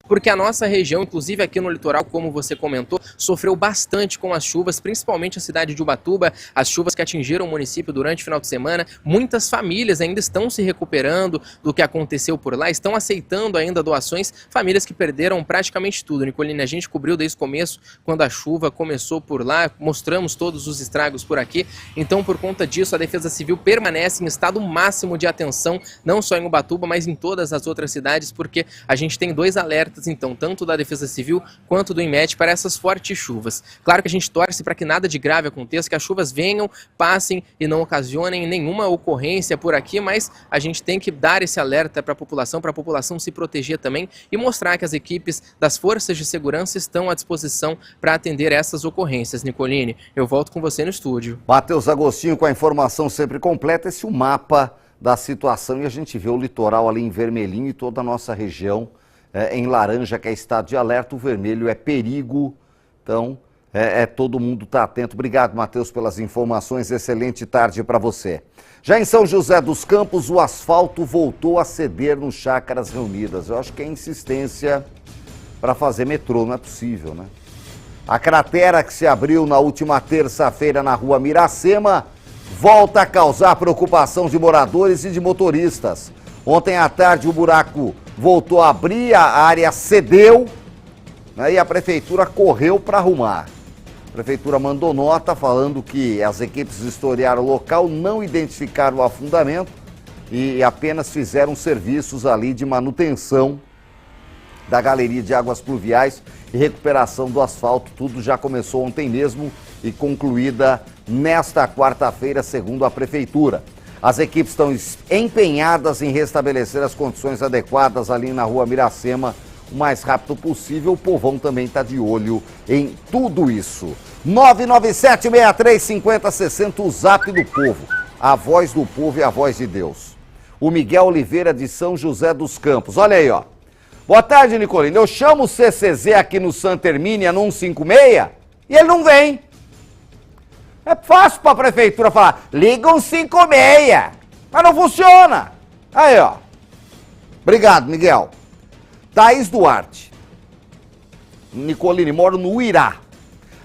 porque a nossa região, inclusive aqui no litoral, como você comentou, sofreu bastante com as chuvas, principalmente a cidade de Ubatuba, as chuvas que atingiram o município durante o final de semana. Muitas famílias ainda estão se recuperando do que aconteceu por lá, estão aceitando ainda doações, famílias que perderam praticamente tudo. Nicolini, a gente cobriu desde o começo, quando a chuva começou por lá, mostramos todos os estragos por aqui. Então, por conta disso, a Defesa Civil permanece em estado máximo de atenção, não só em Ubatuba, mas em todas as outras cidades, porque a gente tem 2 alertas, então, tanto da Defesa Civil quanto do INMET para essas fortes chuvas. Claro que a gente torce para que nada de grave aconteça, que as chuvas venham, passem e não ocasionem nenhuma ocorrência por aqui, mas a gente tem que dar esse alerta para a população se proteger também e mostrar que as equipes das forças de segurança estão à disposição para atender essas ocorrências. Nicolini, eu volto com você no estúdio. Matheus Agostinho com a informação sempre completa, esse é o mapa da situação e a gente vê o litoral ali em vermelhinho e toda a nossa região em laranja, que é estado de alerta, o vermelho é perigo, então todo mundo está atento. Obrigado, Matheus, pelas informações, excelente tarde para você. Já em São José dos Campos, o asfalto voltou a ceder no Chácaras Reunidas. Eu acho que é insistência para fazer metrô, não é possível, né? A cratera que se abriu na última terça-feira na rua Miracema volta a causar preocupação de moradores e de motoristas. Ontem à tarde o buraco voltou a abrir, a área cedeu, né, e a prefeitura correu para arrumar. A prefeitura mandou nota falando que as equipes historiaram o local, não identificaram o afundamento e apenas fizeram serviços ali de manutenção da galeria de águas pluviais e recuperação do asfalto. Tudo já começou ontem mesmo e concluída nesta quarta-feira, segundo a prefeitura. As equipes estão empenhadas em restabelecer as condições adequadas ali na rua Miracema o mais rápido possível. O povão também está de olho em tudo isso. 997-63-5060, o zap do povo. A voz do povo e a voz de Deus. O Miguel Oliveira de São José dos Campos. Olha aí, ó. Boa tarde, Nicolini. Eu chamo o CCZ aqui no Santa Hermínia no 156 e ele não vem. É fácil para a prefeitura falar, liga 156, mas não funciona. Aí, ó. Obrigado, Miguel. Thaís Duarte. Nicolini, moro no Uirá.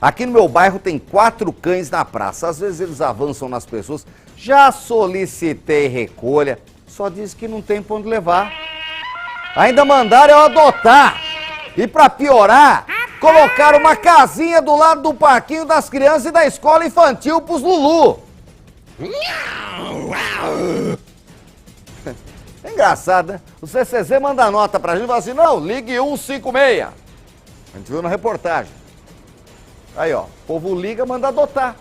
Aqui no meu bairro tem 4 cães na praça. Às vezes eles avançam nas pessoas. Já solicitei recolha, só diz que não tem pra onde levar. Ainda mandaram eu adotar. E para piorar, colocaram uma casinha do lado do parquinho das crianças e da escola infantil pros Lulu. É engraçado, né? O CCZ manda nota pra gente e fala assim, não, ligue 156. A gente viu na reportagem. Aí, ó, o povo liga, manda adotar.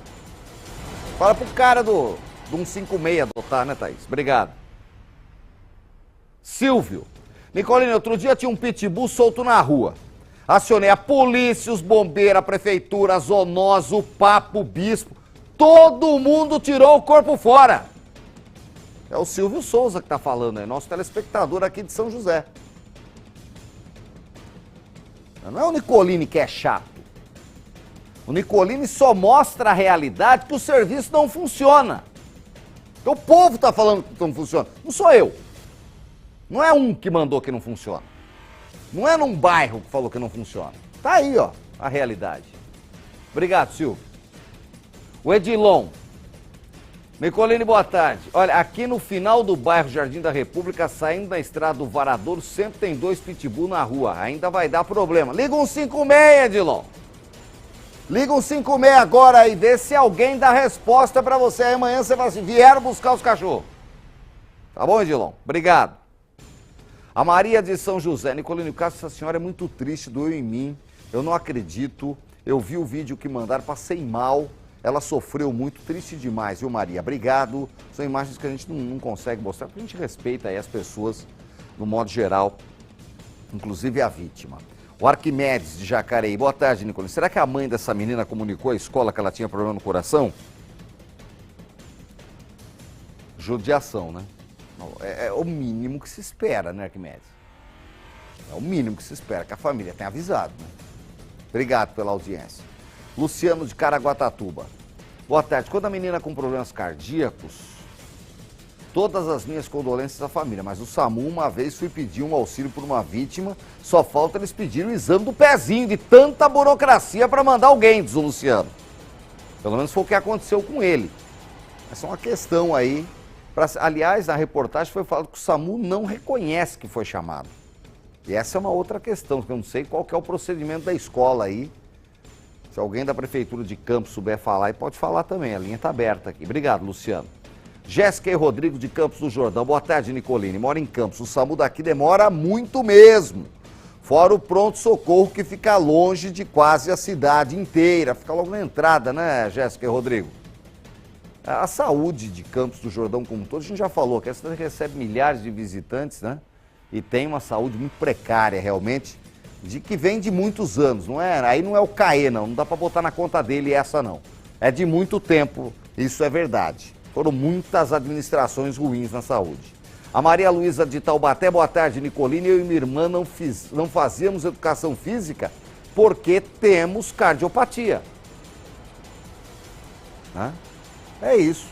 Fala pro cara do 156 adotar, né, Thaís? Obrigado. Silvio. Nicolini, outro dia tinha um pitbull solto na rua. Acionei a polícia, os bombeiros, a prefeitura, a zoonose, o papo, o bispo. Todo mundo tirou o corpo fora. É o Silvio Souza que está falando aí, nosso telespectador aqui de São José. Não é o Nicolini que é chato. O Nicolini só mostra a realidade que o serviço não funciona. Então, o povo está falando que não funciona. Não sou eu. Não é um que mandou que não funciona. Não é num bairro que falou que não funciona. Tá aí, ó, a realidade. Obrigado, Silvio. O Edilon. Nicolini, boa tarde. Olha, aqui no final do bairro Jardim da República, saindo da estrada do Varadouro, sempre tem 2 pitbull na rua. Ainda vai dar problema. Liga um 156, Edilon. Liga um 156 agora e vê se alguém dá resposta pra você. Aí amanhã você vai assim, vieram buscar os cachorros. Tá bom, Edilon? Obrigado. A Maria de São José. Nicolini, o caso dessa senhora é muito triste, doeu em mim. Eu não acredito. Eu vi o vídeo que mandaram, passei mal. Ela sofreu muito, triste demais, viu, Maria? Obrigado. São imagens que a gente não consegue mostrar, porque a gente respeita aí as pessoas, no modo geral, inclusive a vítima. O Arquimedes, de Jacareí. Boa tarde, Nicolini. Será que a mãe dessa menina comunicou à escola que ela tinha problema no coração? Judiação, né? É o mínimo que se espera, né, Arquimedes? É o mínimo que se espera, que a família tenha avisado, né? Obrigado pela audiência. Luciano de Caraguatatuba. Boa tarde. Quando a menina com problemas cardíacos, todas as minhas condolências à família, mas o SAMU uma vez fui pedir um auxílio por uma vítima, só falta eles pedirem o exame do pezinho, de tanta burocracia para mandar alguém, diz o Luciano. Pelo menos foi o que aconteceu com ele. Essa é uma questão aí. Aliás, na reportagem foi falado que o SAMU não reconhece que foi chamado. E essa é uma outra questão, que eu não sei qual que é o procedimento da escola aí. Se alguém da Prefeitura de Campos souber falar, pode falar também, a linha está aberta aqui. Obrigado, Luciano. Jéssica e Rodrigo de Campos do Jordão. Boa tarde, Nicolini. Mora em Campos. O SAMU daqui demora muito mesmo. Fora o pronto-socorro que fica longe de quase a cidade inteira. Fica logo na entrada, né, Jéssica e Rodrigo? A saúde de Campos do Jordão como um todo, a gente já falou que a cidade recebe milhares de visitantes, né? E tem uma saúde muito precária, realmente, de que vem de muitos anos, não é? Aí não é o CAE, não dá para botar na conta dele essa, não. É de muito tempo, isso é verdade. Foram muitas administrações ruins na saúde. A Maria Luísa de Taubaté, boa tarde, Nicolini. Eu e minha irmã não fazíamos educação física porque temos cardiopatia. Hã? É isso,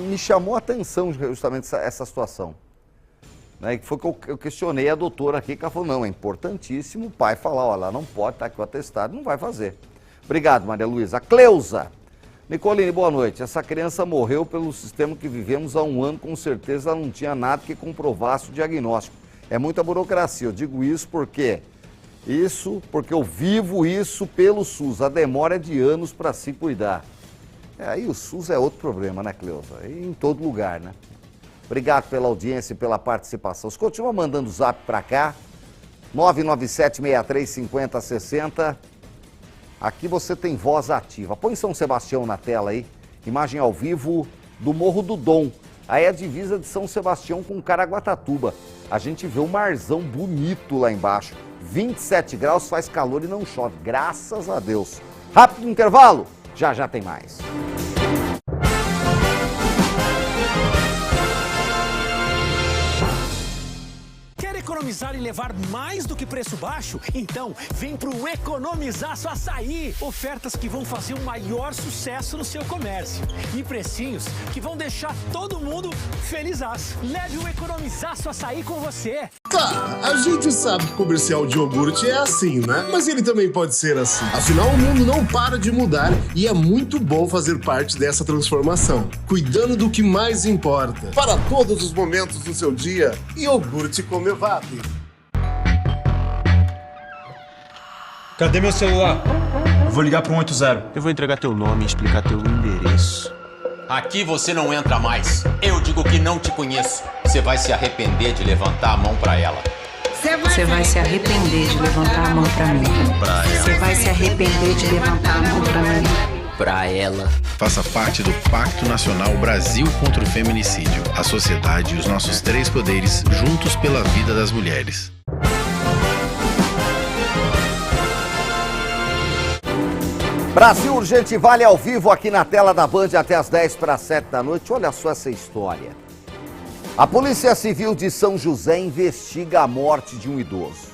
me chamou a atenção justamente essa situação. Né, que foi que eu questionei a doutora aqui, que ela falou, não, é importantíssimo o pai falar, olha, ela não pode estar aqui o atestado, não vai fazer. Obrigado, Maria Luísa. A Cleusa. Nicolini, boa noite. Essa criança morreu pelo sistema que vivemos há um ano, com certeza ela não tinha nada que comprovasse o diagnóstico. É muita burocracia, eu digo isso porque eu vivo isso pelo SUS, a demora é de anos para se cuidar. Aí o SUS é outro problema, né, Cleusa? E em todo lugar, né? Obrigado pela audiência e pela participação. Você continua mandando o zap para cá, 997-6350-60. Aqui você tem voz ativa. Põe São Sebastião na tela aí, imagem ao vivo do Morro do Dom. Aí é a divisa de São Sebastião com Caraguatatuba. A gente vê um marzão bonito lá embaixo. 27 graus, faz calor e não chove, graças a Deus. Rápido intervalo, já tem mais. Economizar e levar mais do que preço baixo? Então, vem pro Economizaço Açaí. Ofertas que vão fazer o maior sucesso no seu comércio. E precinhos que vão deixar todo mundo felizaço. Leve o Economizaço Açaí com você. Tá, a gente sabe que comercial de iogurte é assim, né? Mas ele também pode ser assim. Afinal, o mundo não para de mudar e é muito bom fazer parte dessa transformação. Cuidando do que mais importa. Para todos os momentos do seu dia, iogurte Comevap. Cadê meu celular? Vou ligar pro 180. Eu vou entregar teu nome e explicar teu endereço. Aqui você não entra mais. Eu digo que não te conheço. Você vai se arrepender de levantar a mão pra ela. Você vai se arrepender de levantar a mão pra mim. Você vai se arrepender de levantar a mão pra mim. Pra ela. Faça parte do Pacto Nacional Brasil contra o Feminicídio. A sociedade e os nossos 3 poderes juntos pela vida das mulheres. Brasil Urgente Vale ao vivo aqui na tela da Band até as 10 para 7 da noite. Olha só essa história. A Polícia Civil de São José investiga a morte de um idoso.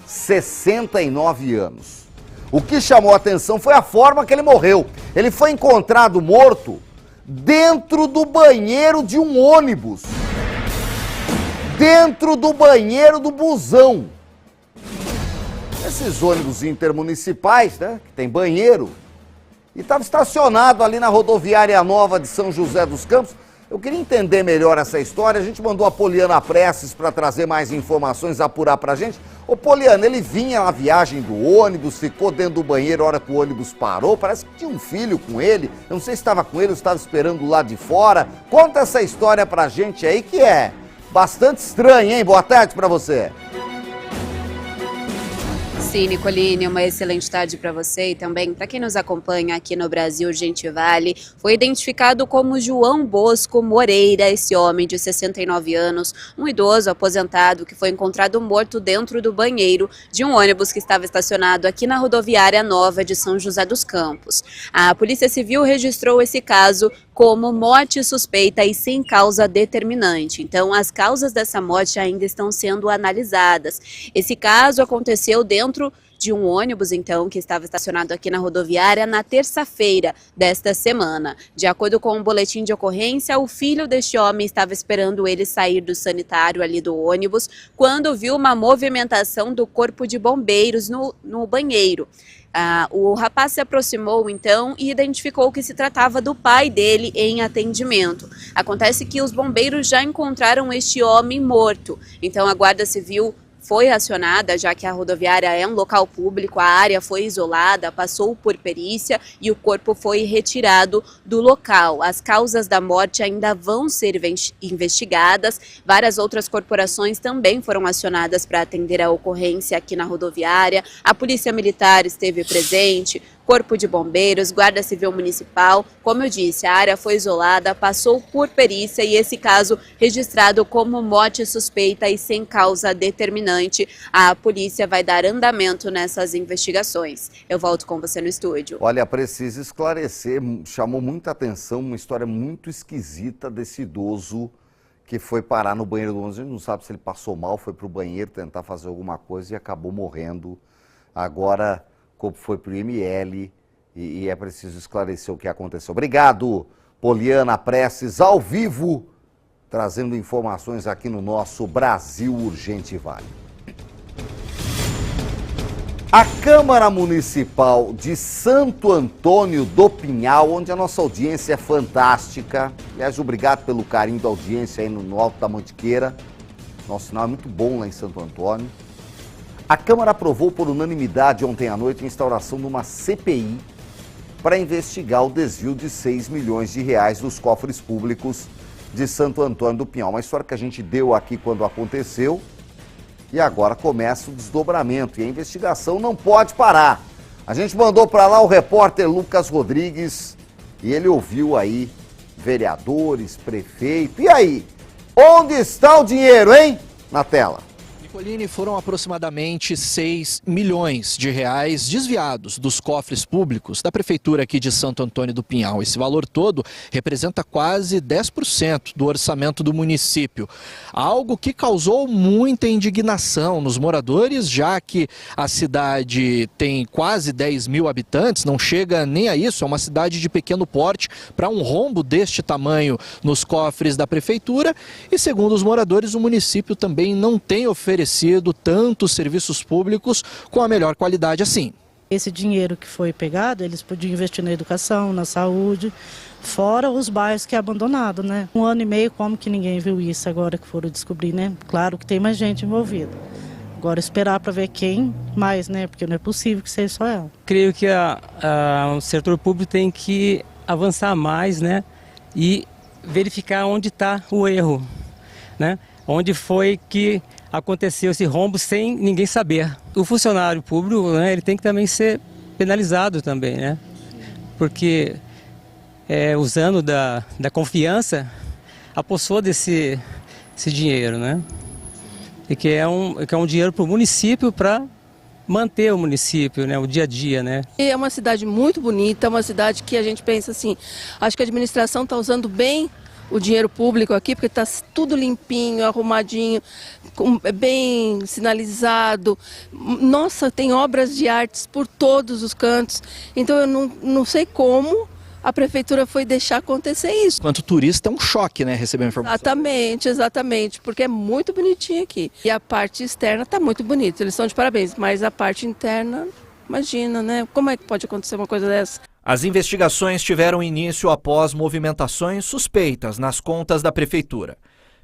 69 anos. O que chamou a atenção foi a forma que ele morreu. Ele foi encontrado morto dentro do banheiro de um ônibus. Dentro do banheiro do busão. Esses ônibus intermunicipais, né, que tem banheiro. e estava estacionado ali na rodoviária nova de São José dos Campos. Eu queria entender melhor essa história, a gente mandou a Poliana Prestes para trazer mais informações, apurar pra gente. Ô Poliana, ele vinha na viagem do ônibus, ficou dentro do banheiro a hora que o ônibus parou, parece que tinha um filho com ele, eu não sei se estava com ele ou estava esperando lá de fora. Conta essa história pra gente aí que é bastante estranha, hein? Boa tarde pra você. Sim, Nicoline, uma excelente tarde para você e também para quem nos acompanha aqui no Brasil Urgente Vale. Foi identificado como João Bosco Moreira, esse homem de 69 anos, um idoso aposentado que foi encontrado morto dentro do banheiro de um ônibus que estava estacionado aqui na rodoviária nova de São José dos Campos. A Polícia Civil registrou esse caso como morte suspeita e sem causa determinante. Então, as causas dessa morte ainda estão sendo analisadas. Esse caso aconteceu dentro de um ônibus, então, que estava estacionado aqui na rodoviária na terça-feira desta semana. De acordo com o boletim de ocorrência, o filho deste homem estava esperando ele sair do sanitário ali do ônibus quando viu uma movimentação do corpo de bombeiros no banheiro. O rapaz se aproximou então e identificou que se tratava do pai dele em atendimento. Acontece que os bombeiros já encontraram este homem morto, então a Guarda Civil foi acionada, já que a rodoviária é um local público, a área foi isolada, passou por perícia e o corpo foi retirado do local. As causas da morte ainda vão ser investigadas, várias outras corporações também foram acionadas para atender a ocorrência aqui na rodoviária, a Polícia Militar esteve presente, Corpo de Bombeiros, Guarda Civil Municipal. Como eu disse, a área foi isolada, passou por perícia e esse caso registrado como morte suspeita e sem causa determinante. A polícia vai dar andamento nessas investigações. Eu volto com você no estúdio. Olha, precisa esclarecer, chamou muita atenção uma história muito esquisita desse idoso que foi parar no banheiro do ônibus. A gente não sabe se ele passou mal, foi para o banheiro tentar fazer alguma coisa e acabou morrendo. Agora o corpo foi para o IML e é preciso esclarecer o que aconteceu. Obrigado, Poliana Prestes, ao vivo, trazendo informações aqui no nosso Brasil Urgente Vale. A Câmara Municipal de Santo Antônio do Pinhal, onde a nossa audiência é fantástica. Aliás, obrigado pelo carinho da audiência aí no Alto da Mantiqueira. Nosso sinal é muito bom lá em Santo Antônio. A Câmara aprovou por unanimidade ontem à noite a instauração de uma CPI para investigar o desvio de 6 milhões de reais dos cofres públicos de Santo Antônio do Pinhal. Uma história que a gente deu aqui quando aconteceu e agora começa o desdobramento e a investigação não pode parar. A gente mandou para lá o repórter Lucas Rodrigues e ele ouviu aí vereadores, prefeito. E aí, onde está o dinheiro, hein? Na tela. Nicoline, foram aproximadamente 6 milhões de reais desviados dos cofres públicos da Prefeitura aqui de Santo Antônio do Pinhal. Esse valor todo representa quase 10% do orçamento do município. Algo que causou muita indignação nos moradores, já que a cidade tem quase 10 mil habitantes, não chega nem a isso, é uma cidade de pequeno porte para um rombo deste tamanho nos cofres da Prefeitura. E segundo os moradores, o município também não tem oferecido tantos serviços públicos com a melhor qualidade assim. Esse dinheiro que foi pegado, eles podiam investir na educação, na saúde, fora os bairros que é abandonado, né? 1 ano e meio, como que ninguém viu isso agora que foram descobrir, né? Claro que tem mais gente envolvida. Agora esperar para ver quem mais, né? Porque não é possível que seja só ela. Creio que o setor público tem que avançar mais, né? E verificar onde está o erro, né? Onde foi que aconteceu esse rombo sem ninguém saber. O funcionário público, né, ele tem que também ser penalizado também, né? Porque usando da confiança, apossou desse dinheiro, né? E que é um dinheiro para o município para manter o município, né, o dia a dia, né? É uma cidade muito bonita, é uma cidade que a gente pensa assim, acho que a administração está usando bem o dinheiro público aqui, porque está tudo limpinho, arrumadinho, bem sinalizado. Nossa, tem obras de artes por todos os cantos. Então eu não sei como a prefeitura foi deixar acontecer isso. Quanto turista é um choque, né, receber a informação. Exatamente, porque é muito bonitinho aqui. E a parte externa está muito bonita, eles estão de parabéns, mas a parte interna, imagina, né? Como é que pode acontecer uma coisa dessa? As investigações tiveram início após movimentações suspeitas nas contas da prefeitura.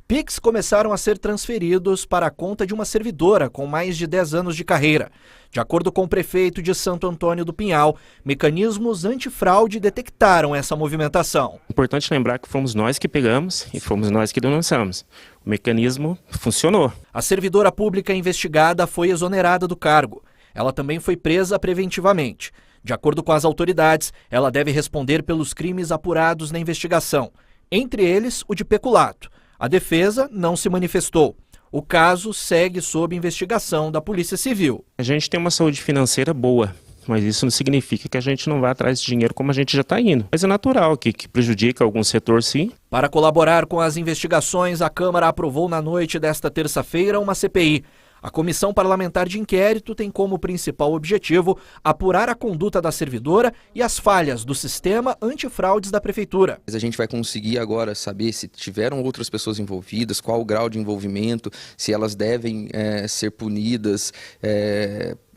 PIX começaram a ser transferidos para a conta de uma servidora com mais de 10 anos de carreira. De acordo com o prefeito de Santo Antônio do Pinhal, mecanismos antifraude detectaram essa movimentação. Importante lembrar que fomos nós que pegamos e fomos nós que denunciamos. O mecanismo funcionou. A servidora pública investigada foi exonerada do cargo. Ela também foi presa preventivamente. De acordo com as autoridades, ela deve responder pelos crimes apurados na investigação, entre eles o de peculato. A defesa não se manifestou. O caso segue sob investigação da Polícia Civil. A gente tem uma saúde financeira boa, mas isso não significa que a gente não vá atrás de dinheiro como a gente já está indo. Mas é natural que prejudica algum setor, sim. Para colaborar com as investigações, a Câmara aprovou na noite desta terça-feira uma CPI. A Comissão Parlamentar de Inquérito tem como principal objetivo apurar a conduta da servidora e as falhas do sistema antifraudes da Prefeitura. A gente vai conseguir agora saber se tiveram outras pessoas envolvidas, qual o grau de envolvimento, se elas devem ser punidas,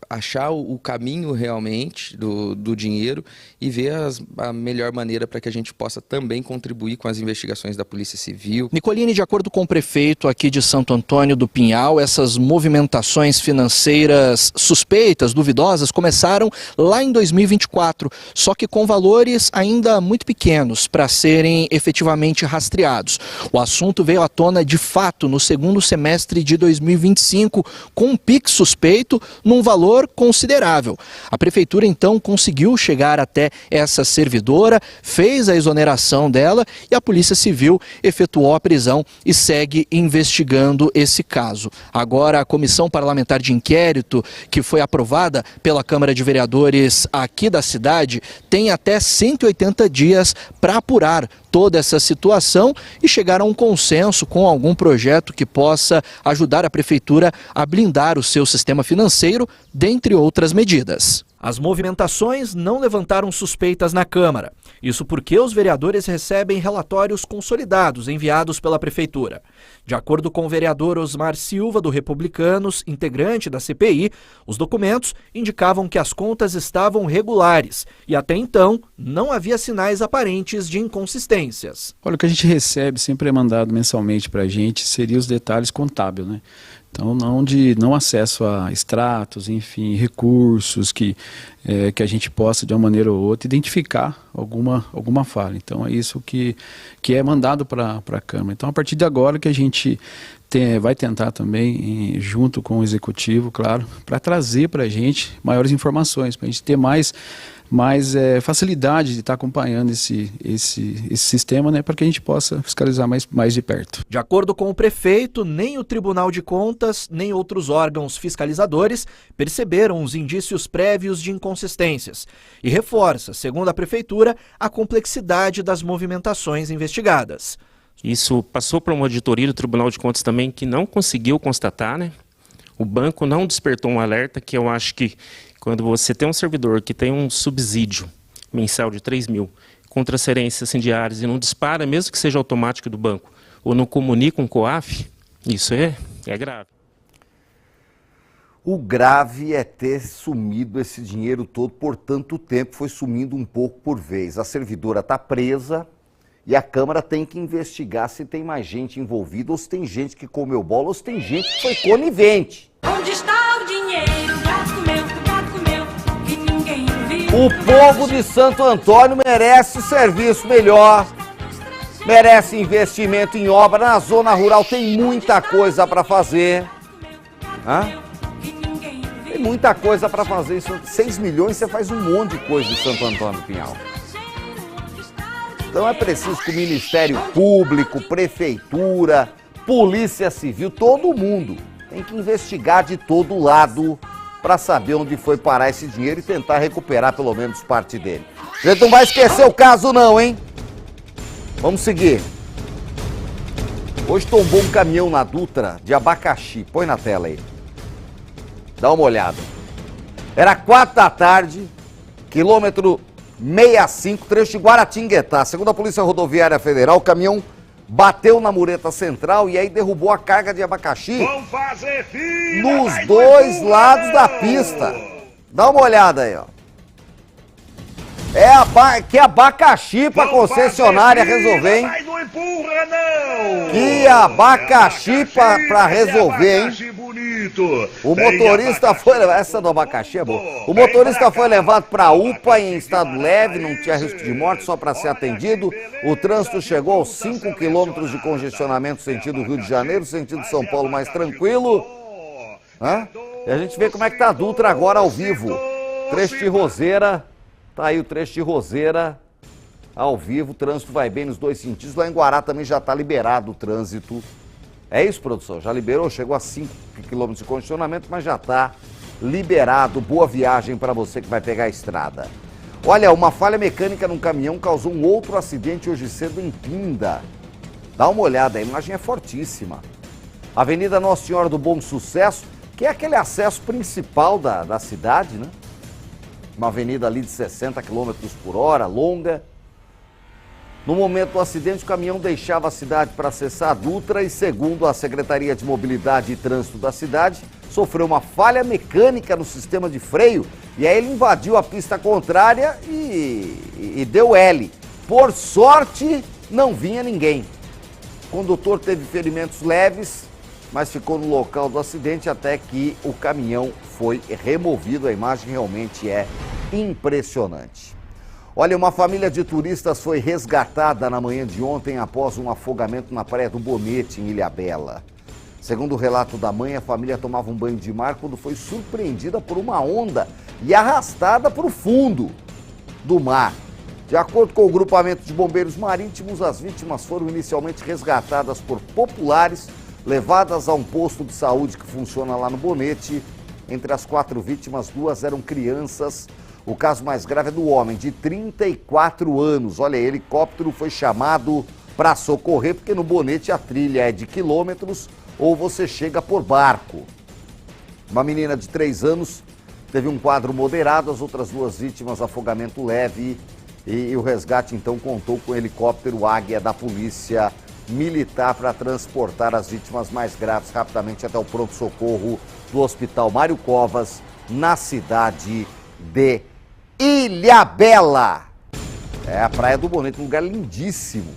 achar o caminho realmente do dinheiro e ver a melhor maneira para que a gente possa também contribuir com as investigações da Polícia Civil. Nicolini, de acordo com o prefeito aqui de Santo Antônio do Pinhal, essas movimentações financeiras suspeitas, duvidosas, começaram lá em 2024, só que com valores ainda muito pequenos para serem efetivamente rastreados. O assunto veio à tona de fato no segundo semestre de 2025, com um PIX suspeito num valor considerável. A prefeitura então conseguiu chegar até essa servidora, fez a exoneração dela e a Polícia Civil efetuou a prisão e segue investigando esse caso. Agora a Comissão Parlamentar de Inquérito, que foi aprovada pela Câmara de Vereadores aqui da cidade, tem até 180 dias para apurar toda essa situação e chegar a um consenso com algum projeto que possa ajudar a prefeitura a blindar o seu sistema financeiro, dentre outras medidas. As movimentações não levantaram suspeitas na Câmara. Isso porque os vereadores recebem relatórios consolidados enviados pela Prefeitura. De acordo com o vereador Osmar Silva, do Republicanos, integrante da CPI, os documentos indicavam que as contas estavam regulares e até então não havia sinais aparentes de inconsistências. Olha, o que a gente recebe, sempre é mandado mensalmente para a gente, seria os detalhes contábeis, né? Então, não acesso a extratos, enfim, recursos que a gente possa, de uma maneira ou outra, identificar alguma falha. Então, é isso que é mandado para a Câmara. Então, a partir de agora que a gente vai tentar também, junto com o Executivo, claro, para trazer para a gente maiores informações, para a gente ter mais facilidade de estar acompanhando esse sistema, né, para que a gente possa fiscalizar mais de perto. De acordo com o prefeito, nem o Tribunal de Contas, nem outros órgãos fiscalizadores perceberam os indícios prévios de inconsistências e reforça, segundo a Prefeitura, a complexidade das movimentações investigadas. Isso passou para uma auditoria do Tribunal de Contas também que não conseguiu constatar, né? O banco não despertou um alerta que eu acho que quando você tem um servidor que tem um subsídio mensal de 3 mil com transferências diárias e não dispara, mesmo que seja automático do banco, ou não comunica com o COAF, isso é grave. O grave é ter sumido esse dinheiro todo por tanto tempo, foi sumindo um pouco por vez. A servidora está presa e a Câmara tem que investigar se tem mais gente envolvida, ou se tem gente que comeu bola, ou se tem gente que foi conivente. Onde está o dinheiro? Gato meu, que ninguém viu. O povo de Santo Antônio merece serviço melhor, merece investimento em obra. Na zona rural tem muita coisa para fazer. Tem muita coisa para fazer. 6 milhões você faz um monte de coisa em Santo Antônio, Pinhal. Então é preciso que o Ministério Público, Prefeitura, Polícia Civil, todo mundo tem que investigar de todo lado para saber onde foi parar esse dinheiro e tentar recuperar pelo menos parte dele. A gente não vai esquecer o caso não, hein? Vamos seguir. Hoje tombou um caminhão na Dutra de abacaxi. Põe na tela aí. Dá uma olhada. Era 4 da tarde, quilômetro 65, trecho de Guaratinguetá. Segundo a Polícia Rodoviária Federal, o caminhão bateu na mureta central e aí derrubou a carga de abacaxi nos dois lados da pista. Dá uma olhada aí, ó. Que abacaxi pra concessionária resolver, hein? Mas não empurra, não! Que abacaxi pra resolver, hein? Bonito. O motorista foi levado... Essa do abacaxi é boa. O motorista foi levado pra UPA em estado leve, não tinha risco de morte, só para ser atendido. O trânsito chegou aos 5 quilômetros de congestionamento sentido Rio de Janeiro, sentido São Paulo mais tranquilo. E a gente vê como é que tá a Dutra agora ao vivo. Trecho de Roseira, tá aí o trecho de Roseira ao vivo, o trânsito vai bem nos dois sentidos. Lá em Guará também já tá liberado o trânsito. É isso, produção? Já liberou? Chegou a 5 quilômetros de congestionamento, mas já tá liberado. Boa viagem para você que vai pegar a estrada. Olha, uma falha mecânica num caminhão causou um outro acidente hoje cedo em Pinda. Dá uma olhada, a imagem é fortíssima. Avenida Nossa Senhora do Bom Sucesso, que é aquele acesso principal da cidade, né? Uma avenida ali de 60 km por hora, longa. No momento do acidente, o caminhão deixava a cidade para acessar a Dutra e, segundo a Secretaria de Mobilidade e Trânsito da cidade, sofreu uma falha mecânica no sistema de freio e aí ele invadiu a pista contrária e deu L. Por sorte, não vinha ninguém. O condutor teve ferimentos leves, mas ficou no local do acidente até que o caminhão foi removido. A imagem realmente é impressionante. Olha, uma família de turistas foi resgatada na manhã de ontem após um afogamento na Praia do Bonete, em Ilhabela. Segundo o relato da mãe, a família tomava um banho de mar quando foi surpreendida por uma onda e arrastada para o fundo do mar. De acordo com o grupamento de bombeiros marítimos, as vítimas foram inicialmente resgatadas por populares, levadas a um posto de saúde que funciona lá no Bonete. Entre as 4 vítimas, 2 eram crianças. O caso mais grave é do homem, de 34 anos. Olha, helicóptero foi chamado para socorrer, porque no Bonete a trilha é de quilômetros ou você chega por barco. Uma menina de 3 anos teve um quadro moderado, as outras 2 vítimas, afogamento leve. E o resgate, então, contou com o helicóptero Águia da Polícia Militar para transportar as vítimas mais graves rapidamente até o pronto-socorro do Hospital Mário Covas, na cidade de Ilhabela. É a Praia do Bonete, um lugar lindíssimo,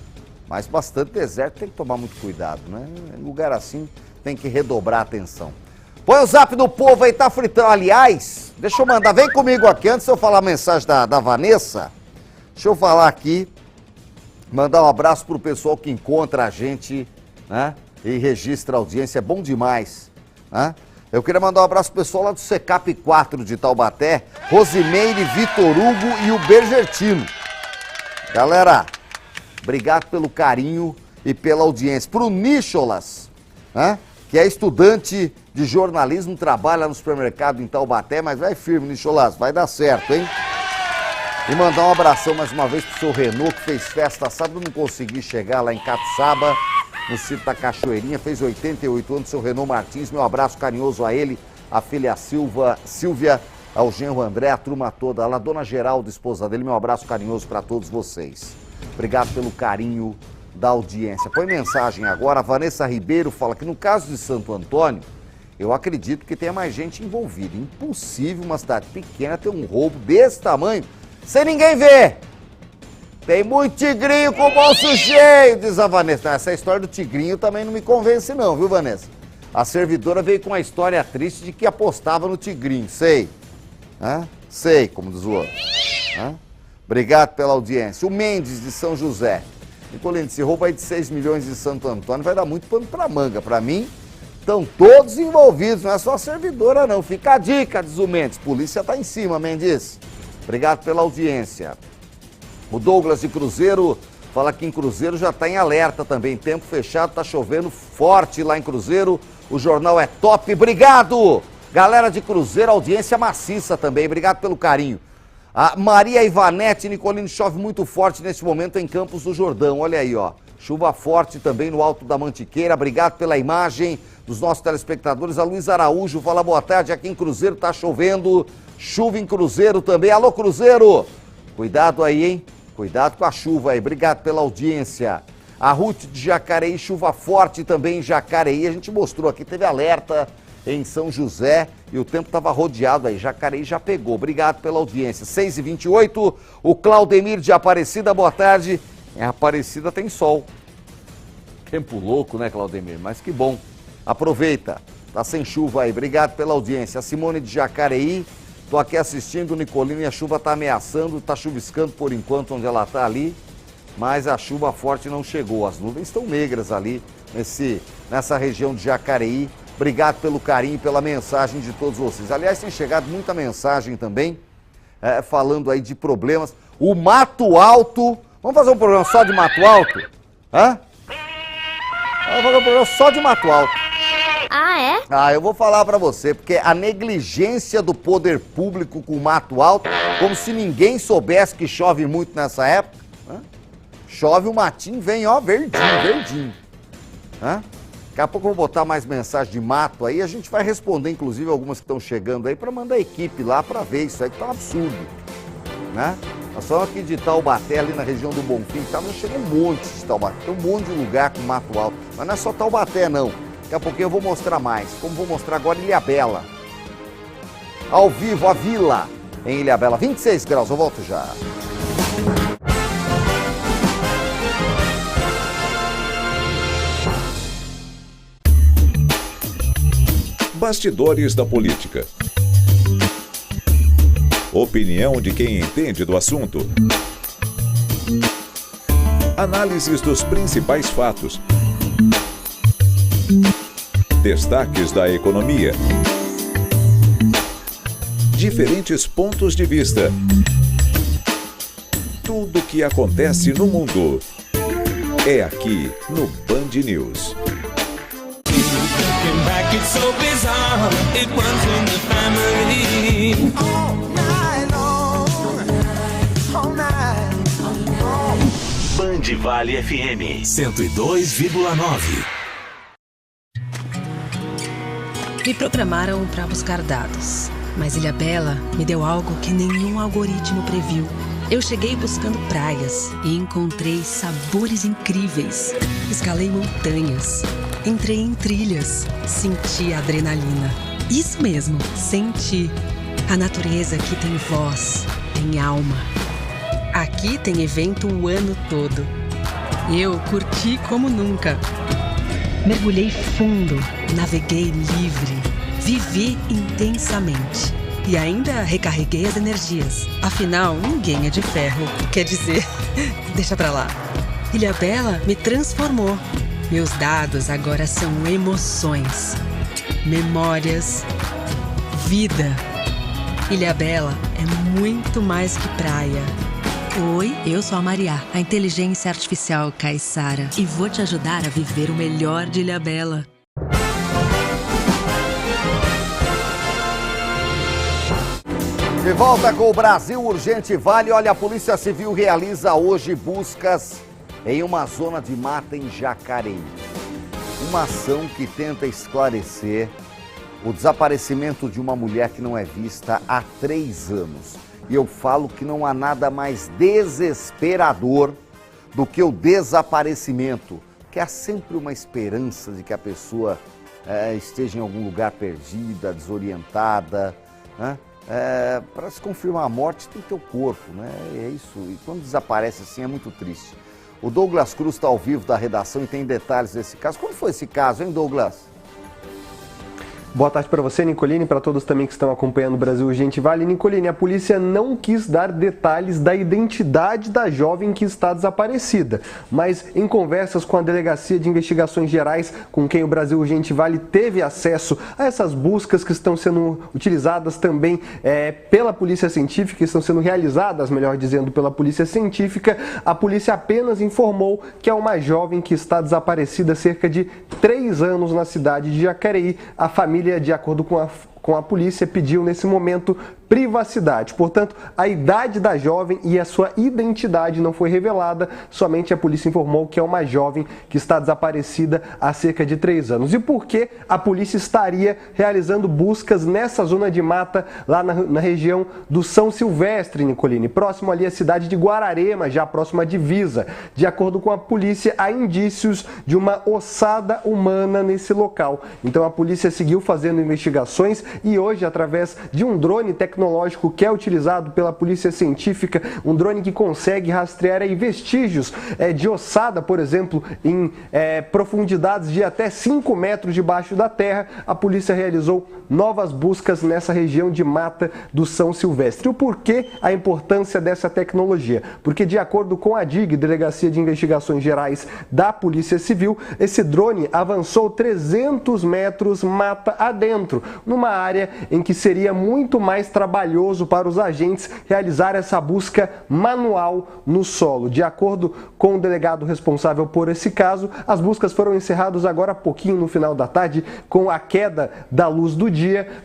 mas bastante deserto, tem que tomar muito cuidado, né? Lugar assim tem que redobrar a atenção. Põe o zap do povo aí, tá fritando. Aliás, deixa eu mandar, vem comigo aqui, antes de eu falar a mensagem da Vanessa, deixa eu falar aqui, mandar um abraço pro pessoal que encontra a gente, né? E registra a audiência, é bom demais, né? Eu queria mandar um abraço pro pessoal lá do Secap 4 de Taubaté, Rosimeire, Vitor Hugo e o Bergertino. Galera, obrigado pelo carinho e pela audiência. Pro Nicholas, né, que é estudante de jornalismo, trabalha no supermercado em Taubaté, mas vai firme, Nicholas, vai dar certo, hein? E mandar um abração mais uma vez pro seu Renault, que fez festa sábado, não consegui chegar lá em Catuçaba, no sítio da Cachoeirinha, fez 88 anos, seu Renault Martins, meu abraço carinhoso a ele, a filha Silvia, ao genro André, a turma toda lá, dona Geralda, esposa dele, meu abraço carinhoso para todos vocês. Obrigado pelo carinho da audiência. Põe mensagem agora, a Vanessa Ribeiro fala que no caso de Santo Antônio, eu acredito que tenha mais gente envolvida. Impossível uma cidade pequena ter um roubo desse tamanho sem ninguém ver. Tem muito tigrinho com o bolso cheio, diz a Vanessa. Essa história do tigrinho também não me convence não, viu, Vanessa? A servidora veio com uma história triste de que apostava no tigrinho, sei. Sei, como diz o outro. Obrigado pela audiência. O Mendes, de São José. Nicolino, esse roubo aí de 6 milhões de Santo Antônio vai dar muito pano pra manga. Pra mim, estão todos envolvidos, não é só a servidora não. Fica a dica, diz o Mendes. Polícia tá em cima, Mendes. Obrigado pela audiência. O Douglas de Cruzeiro fala que em Cruzeiro já está em alerta também. Tempo fechado, tá chovendo forte lá em Cruzeiro. O jornal é top. Obrigado! Galera de Cruzeiro, audiência maciça também. Obrigado pelo carinho. A Maria Ivanete, Nicolino, chove muito forte neste momento em Campos do Jordão. Olha aí, ó. Chuva forte também no Alto da Mantiqueira. Obrigado pela imagem dos nossos telespectadores. A Luiz Araújo fala boa tarde. Aqui em Cruzeiro tá chovendo. Chuva em Cruzeiro também. Alô, Cruzeiro! Cuidado aí, hein? Cuidado com a chuva aí. Obrigado pela audiência. A Ruth de Jacareí, chuva forte também em Jacareí. A gente mostrou aqui, teve alerta em São José, e o tempo estava rodeado aí, Jacareí já pegou. Obrigado pela audiência. 6h28, o Claudemir de Aparecida, boa tarde. Aparecida tem sol. Tempo louco, né, Claudemir? Mas que bom. Aproveita, tá sem chuva aí. Obrigado pela audiência. A Simone de Jacareí, tô aqui assistindo o Nicolino e a chuva tá ameaçando, tá chuviscando por enquanto onde ela tá ali, mas a chuva forte não chegou. As nuvens estão negras ali nessa região de Jacareí. Obrigado pelo carinho e pela mensagem de todos vocês. Aliás, tem chegado muita mensagem também, falando aí de problemas. O Mato Alto, vamos fazer um programa só de Mato Alto? Hã? Vamos fazer um programa só de Mato Alto. Ah, é? Ah, eu vou falar pra você, porque a negligência do poder público com o Mato Alto, como se ninguém soubesse que chove muito nessa época. Chove, o matinho vem, ó, verdinho, verdinho. Daqui a pouco eu vou botar mais mensagem de mato aí, a gente vai responder, inclusive, algumas que estão chegando aí, pra mandar a equipe lá pra ver isso aí, que tá um absurdo, né? Nós estamos aqui de Taubaté, ali na região do Bonfim, mas chega um monte de Taubaté, tem um monte de lugar com mato alto, mas não é só Taubaté, não. Daqui a pouquinho eu vou mostrar mais, como vou mostrar agora em Ilhabela. Ao vivo, a Vila, em Ilhabela, 26 graus, eu volto já. Bastidores da política. Opinião de quem entende do assunto. Análises dos principais fatos. Destaques da economia. Diferentes pontos de vista. Tudo o que acontece no mundo é aqui no Band News. Band Vale FM 102,9. Me programaram para buscar dados, mas Ilhabela me deu algo que nenhum algoritmo previu. Eu cheguei buscando praias e encontrei sabores incríveis. Escalei montanhas, entrei em trilhas, senti adrenalina. Isso mesmo, senti. A natureza aqui tem voz, tem alma. Aqui tem evento o ano todo. Eu curti como nunca. Mergulhei fundo, naveguei livre, vivi intensamente. E ainda recarreguei as energias. Afinal, ninguém é de ferro. Quer dizer, deixa pra lá. Ilhabela me transformou. Meus dados agora são emoções, memórias, vida. Ilhabela é muito mais que praia. Oi, eu sou a Maria, a inteligência artificial Caissara, e vou te ajudar a viver o melhor de Ilhabela. De volta com o Brasil Urgente Vale. Olha, a Polícia Civil realiza hoje buscas em uma zona de mata em Jacareí. Uma ação que tenta esclarecer o desaparecimento de uma mulher que não é vista há 3 anos. E eu falo que não há nada mais desesperador do que o desaparecimento, que há sempre uma esperança de que a pessoa esteja em algum lugar perdida, desorientada, né? Para se confirmar a morte tem que ter o corpo, né? É isso. E quando desaparece assim é muito triste. O Douglas Cruz está ao vivo da redação e tem detalhes desse caso. Como foi esse caso, hein, Douglas? Boa tarde para você, Nicolini, e para todos também que estão acompanhando o Brasil Urgente Vale. Nicolini, a polícia não quis dar detalhes da identidade da jovem que está desaparecida, mas em conversas com a Delegacia de Investigações Gerais, com quem o Brasil Urgente Vale teve acesso a essas buscas que estão sendo utilizadas também pela Polícia Científica, estão sendo realizadas, melhor dizendo, pela Polícia Científica, a polícia apenas informou que é uma jovem que está desaparecida há cerca de 3 anos na cidade de Jacareí. A família, de acordo com a polícia, pediu nesse momento privacidade. Portanto, a idade da jovem e a sua identidade não foi revelada, somente a polícia informou que é uma jovem que está desaparecida há cerca de 3 anos. E por que a polícia estaria realizando buscas nessa zona de mata, lá na região do São Silvestre, Nicolini, próximo ali à cidade de Guararema, já próximo à divisa? De acordo com a polícia, há indícios de uma ossada humana nesse local. Então a polícia seguiu fazendo investigações e hoje, através de um drone tecnológico que é utilizado pela polícia científica, um drone que consegue rastrear aí vestígios de ossada, por exemplo, em profundidades de até 5 metros debaixo da terra, a polícia realizou novas buscas nessa região de mata do São Silvestre. O porquê a importância dessa tecnologia? Porque, de acordo com a DIG, Delegacia de Investigações Gerais da Polícia Civil, esse drone avançou 300 metros mata adentro, numa área em que seria muito mais trabalhoso para os agentes realizar essa busca manual no solo. De acordo com o delegado responsável por esse caso, as buscas foram encerradas agora há pouquinho, no final da tarde, com a queda da luz do dia.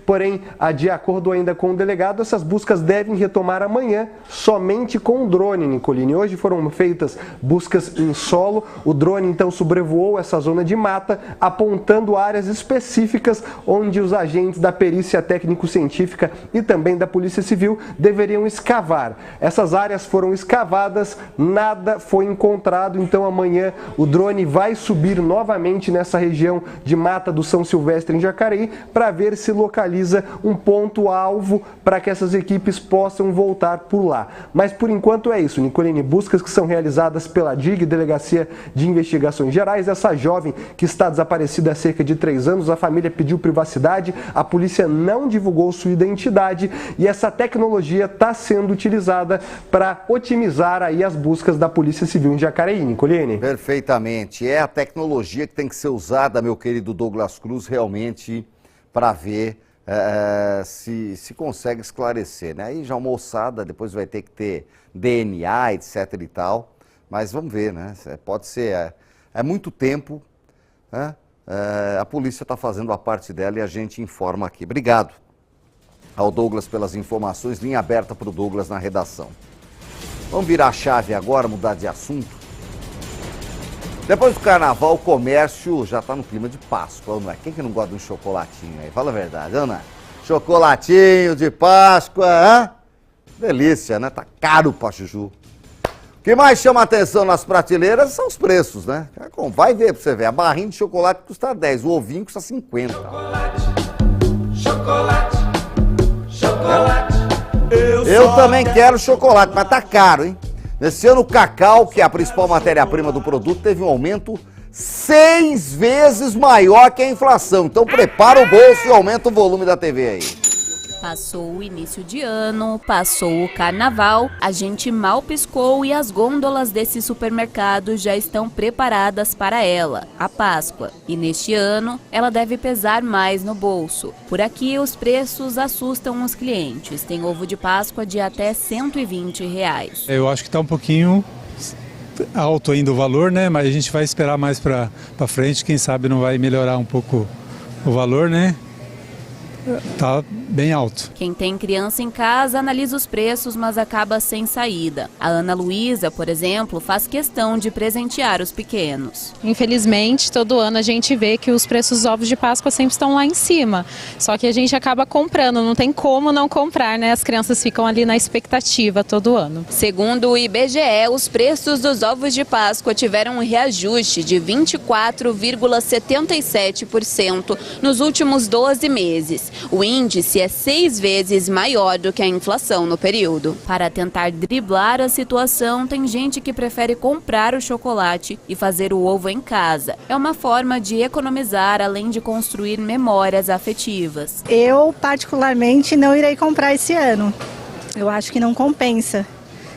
Porém, de acordo ainda com o delegado, essas buscas devem retomar amanhã somente com o drone, Nicolini. Hoje foram feitas buscas em solo. O drone então sobrevoou essa zona de mata, apontando áreas específicas onde os agentes da perícia técnico-científica e também da Polícia Civil deveriam escavar. Essas áreas foram escavadas, nada foi encontrado, então amanhã o drone vai subir novamente nessa região de mata do São Silvestre, em Jacareí, para ver se localiza um ponto-alvo para que essas equipes possam voltar por lá. Mas por enquanto é isso, Nicolini, buscas que são realizadas pela DIG, Delegacia de Investigações Gerais. Essa jovem que está desaparecida há cerca de 3 anos, a família pediu privacidade, a polícia não divulgou sua identidade e essa tecnologia está sendo utilizada para otimizar aí as buscas da Polícia Civil em Jacareí, Nicolini. Perfeitamente. É a tecnologia que tem que ser usada, meu querido Douglas Cruz, realmente para ver se consegue esclarecer, né? Aí já uma ossada, depois vai ter que ter DNA, etc e tal, mas vamos ver, né? Pode ser, é muito tempo, né? A polícia está fazendo a parte dela e a gente informa aqui. Obrigado ao Douglas pelas informações, linha aberta para o Douglas na redação. Vamos virar a chave agora, mudar de assunto. Depois do carnaval, o comércio já está no clima de Páscoa, não é? Quem que não gosta de um chocolatinho aí? Fala a verdade, não é? Chocolatinho de Páscoa, hã? Delícia, né? Tá caro pra chuchu. O que mais chama a atenção nas prateleiras são os preços, né? Vai ver pra você ver, a barrinha de chocolate custa 10, o ovinho custa 50. Chocolate. Eu também quero chocolate, mas tá caro, hein? Nesse ano, o cacau, que é a principal matéria-prima do produto, teve um aumento 6 vezes maior que a inflação. Então prepara o bolso e aumenta o volume da TV aí. Passou o início de ano, passou o carnaval, a gente mal piscou e as gôndolas desse supermercado já estão preparadas para ela, a Páscoa. E neste ano, ela deve pesar mais no bolso. Por aqui, os preços assustam os clientes. Tem ovo de Páscoa de até R$120. Eu acho que está um pouquinho alto ainda o valor, né? Mas a gente vai esperar mais para frente, quem sabe não vai melhorar um pouco o valor, né? Tá bem alto. Quem tem criança em casa analisa os preços, mas acaba sem saída. A Ana Luísa, por exemplo, faz questão de presentear os pequenos. Infelizmente, todo ano a gente vê que os preços dos ovos de Páscoa sempre estão lá em cima. Só que a gente acaba comprando, não tem como não comprar, né? As crianças ficam ali na expectativa todo ano. Segundo o IBGE, os preços dos ovos de Páscoa tiveram um reajuste de 24,77% nos últimos 12 meses. O índice é 6 vezes maior do que a inflação no período. Para tentar driblar a situação, tem gente que prefere comprar o chocolate e fazer o ovo em casa. É uma forma de economizar, além de construir memórias afetivas. Eu, particularmente, não irei comprar esse ano. Eu acho que não compensa.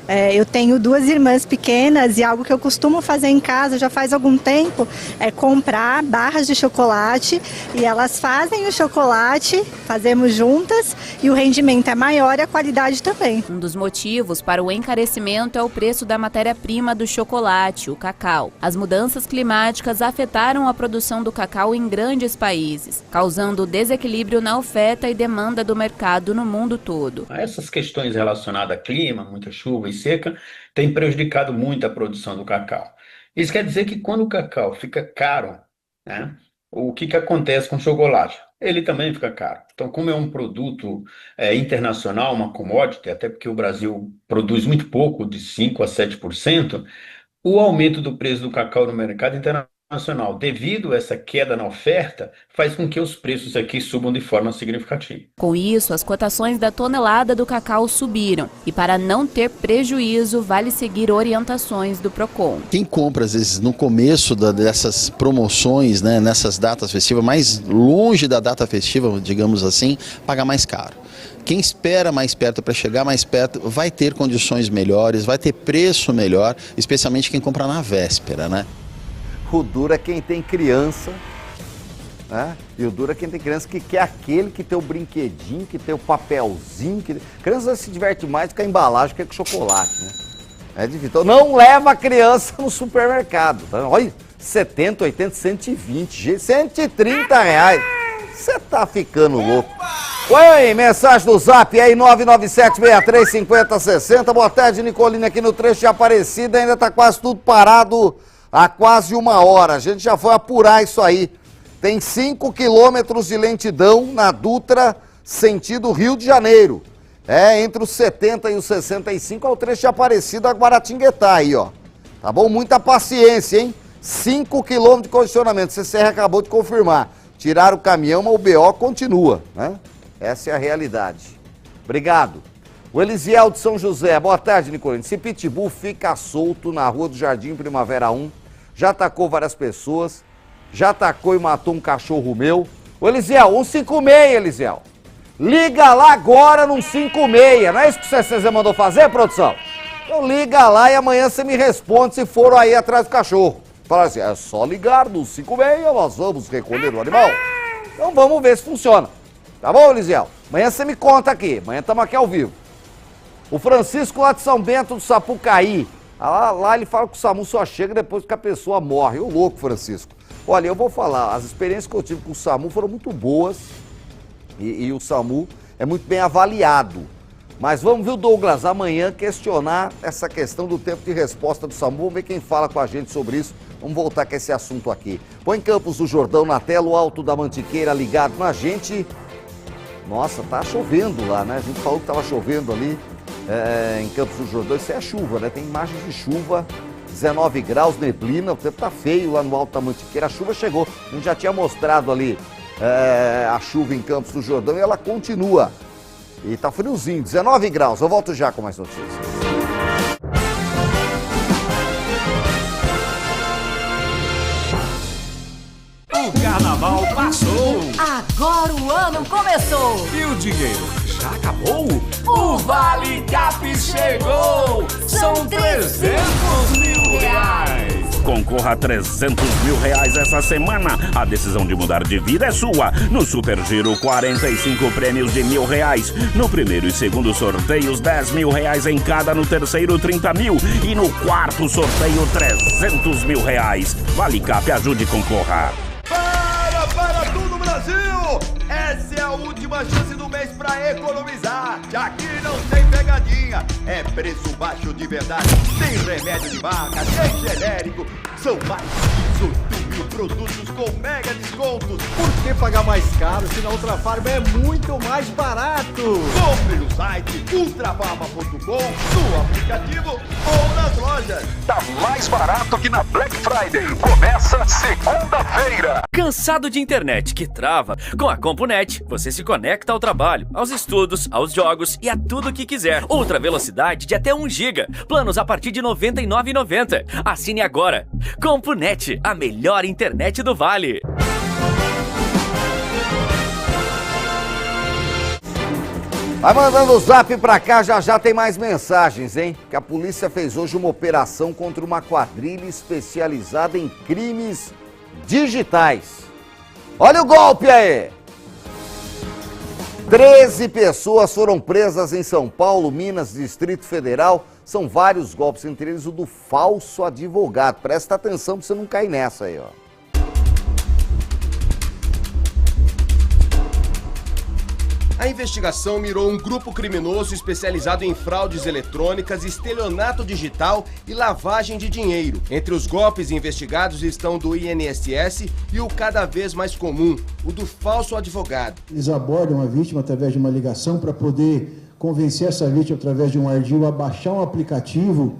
Eu tenho 2 irmãs pequenas e algo que eu costumo fazer em casa já faz algum tempo é comprar barras de chocolate e elas fazem o chocolate, fazemos juntas e o rendimento é maior e a qualidade também. Um dos motivos para o encarecimento é o preço da matéria-prima do chocolate, o cacau. As mudanças climáticas afetaram a produção do cacau em grandes países, causando desequilíbrio na oferta e demanda do mercado no mundo todo. Essas questões relacionadas a clima, muita chuva e seca, têm prejudicado muito a produção do cacau. Isso quer dizer que quando o cacau fica caro, né, o que acontece com o chocolate? Ele também fica caro. Então, como é um produto internacional, uma commodity, até porque o Brasil produz muito pouco, de 5% a 7%, o aumento do preço do cacau no mercado internacional, devido a essa queda na oferta, faz com que os preços aqui subam de forma significativa. Com isso, as cotações da tonelada do cacau subiram e para não ter prejuízo, vale seguir orientações do Procon. Quem compra, às vezes, no começo dessas promoções, né, nessas datas festivas, mais longe da data festiva, digamos assim, paga mais caro. Quem espera mais perto para chegar mais perto vai ter condições melhores, vai ter preço melhor, especialmente quem compra na véspera, né? O duro é quem tem criança, né? E o duro é quem tem criança que quer aquele que tem o brinquedinho, que tem o papelzinho. Criança se diverte mais com a embalagem que com chocolate, né? É difícil. Então não leva a criança no supermercado. Tá? Olha, 70, 80, 120, 130 reais. Você tá ficando louco. Oi, mensagem do Zap aí, 997-63-50-60. Boa tarde, Nicolini, aqui no trecho de Aparecida. Ainda tá quase tudo parado há quase 1 hora. A gente já foi apurar isso aí. Tem 5 quilômetros de lentidão na Dutra, sentido Rio de Janeiro. Entre os 70 e os 65 é o trecho de Aparecida a Guaratinguetá aí, ó. Tá bom? Muita paciência, hein? 5 quilômetros de condicionamento. O CCR acabou de confirmar. Tiraram o caminhão, mas o BO continua, né? Essa é a realidade. Obrigado. O Elisiel de São José. Boa tarde, Nicolini. Esse pitbull fica solto na Rua do Jardim Primavera 1. Já atacou várias pessoas. Já atacou e matou um cachorro meu. Ô, Elisiel, 156, Elisiel. Liga lá agora no 156. Não é isso que o CCZ mandou fazer, produção? Então liga lá e amanhã você me responde se for aí atrás do cachorro. Fala assim, é só ligar no 156, nós vamos recolher o animal. Então vamos ver se funciona. Tá bom, Elisiel? Amanhã você me conta aqui. Amanhã estamos aqui ao vivo. O Francisco lá de São Bento do Sapucaí. Lá ele fala que o SAMU só chega depois que a pessoa morre. Ô louco, Francisco. Olha, eu vou falar, as experiências que eu tive com o SAMU foram muito boas. E o SAMU é muito bem avaliado. Mas vamos ver o Douglas amanhã questionar essa questão do tempo de resposta do SAMU. Vamos ver quem fala com a gente sobre isso. Vamos voltar com esse assunto aqui. Põe Campos do Jordão na tela, o Alto da Mantiqueira ligado na gente. Nossa, tá chovendo lá, né? A gente falou que tava chovendo ali em Campos do Jordão. Isso é a chuva, né? Tem imagens de chuva, 19 graus, neblina. O tempo tá feio lá no Alto da Mantiqueira. A chuva chegou. A gente já tinha mostrado ali a chuva em Campos do Jordão e ela continua. E tá friozinho, 19 graus. Eu volto já com mais notícias. O carnaval passou. Agora o ano começou. E o dinheiro já acabou? O Vale Cap chegou. São 300 mil reais. Concorra a 300 mil reais essa semana. A decisão de mudar de vida é sua. No Super Giro, 45 prêmios de R$1.000. No primeiro e segundo sorteios, 10 mil reais em cada. No terceiro, 30 mil. E no quarto sorteio, 300 mil reais. Vale Cap, ajude e concorra. Para tudo, Brasil! Essa é a última chance do mês pra economizar. Aqui não tem pegadinha, é preço baixo de verdade. Tem remédio de marca, tem genérico. São mais de 18 mil produtos com mega descontos. Por que pagar mais caro se na Ultra Farma é muito mais barato? Compre no site ultrafarma.com, no aplicativo ou nas lojas. Tá mais barato que na Black Friday. Começa segunda-feira. Cansado de internet que trava? Com a Compunet, você se conecta ao trabalho, aos estudos, aos jogos e a tudo que quiser. Ultra velocidade de até 1 GB. Planos a partir de R$ 99,90. Assine agora. Compunet, a melhor internet do Vale. Vai mandando o zap pra cá, já tem mais mensagens, hein? Que a polícia fez hoje uma operação contra uma quadrilha especializada em crimes digitais. Olha o golpe aí! 13 pessoas foram presas em São Paulo, Minas, Distrito Federal. São vários golpes, entre eles o do falso advogado. Presta atenção pra você não cair nessa aí, ó. A investigação mirou um grupo criminoso especializado em fraudes eletrônicas, estelionato digital e lavagem de dinheiro. Entre os golpes investigados estão do INSS e o cada vez mais comum, o do falso advogado. Eles abordam a vítima através de uma ligação para poder convencer essa vítima através de um ardil a baixar um aplicativo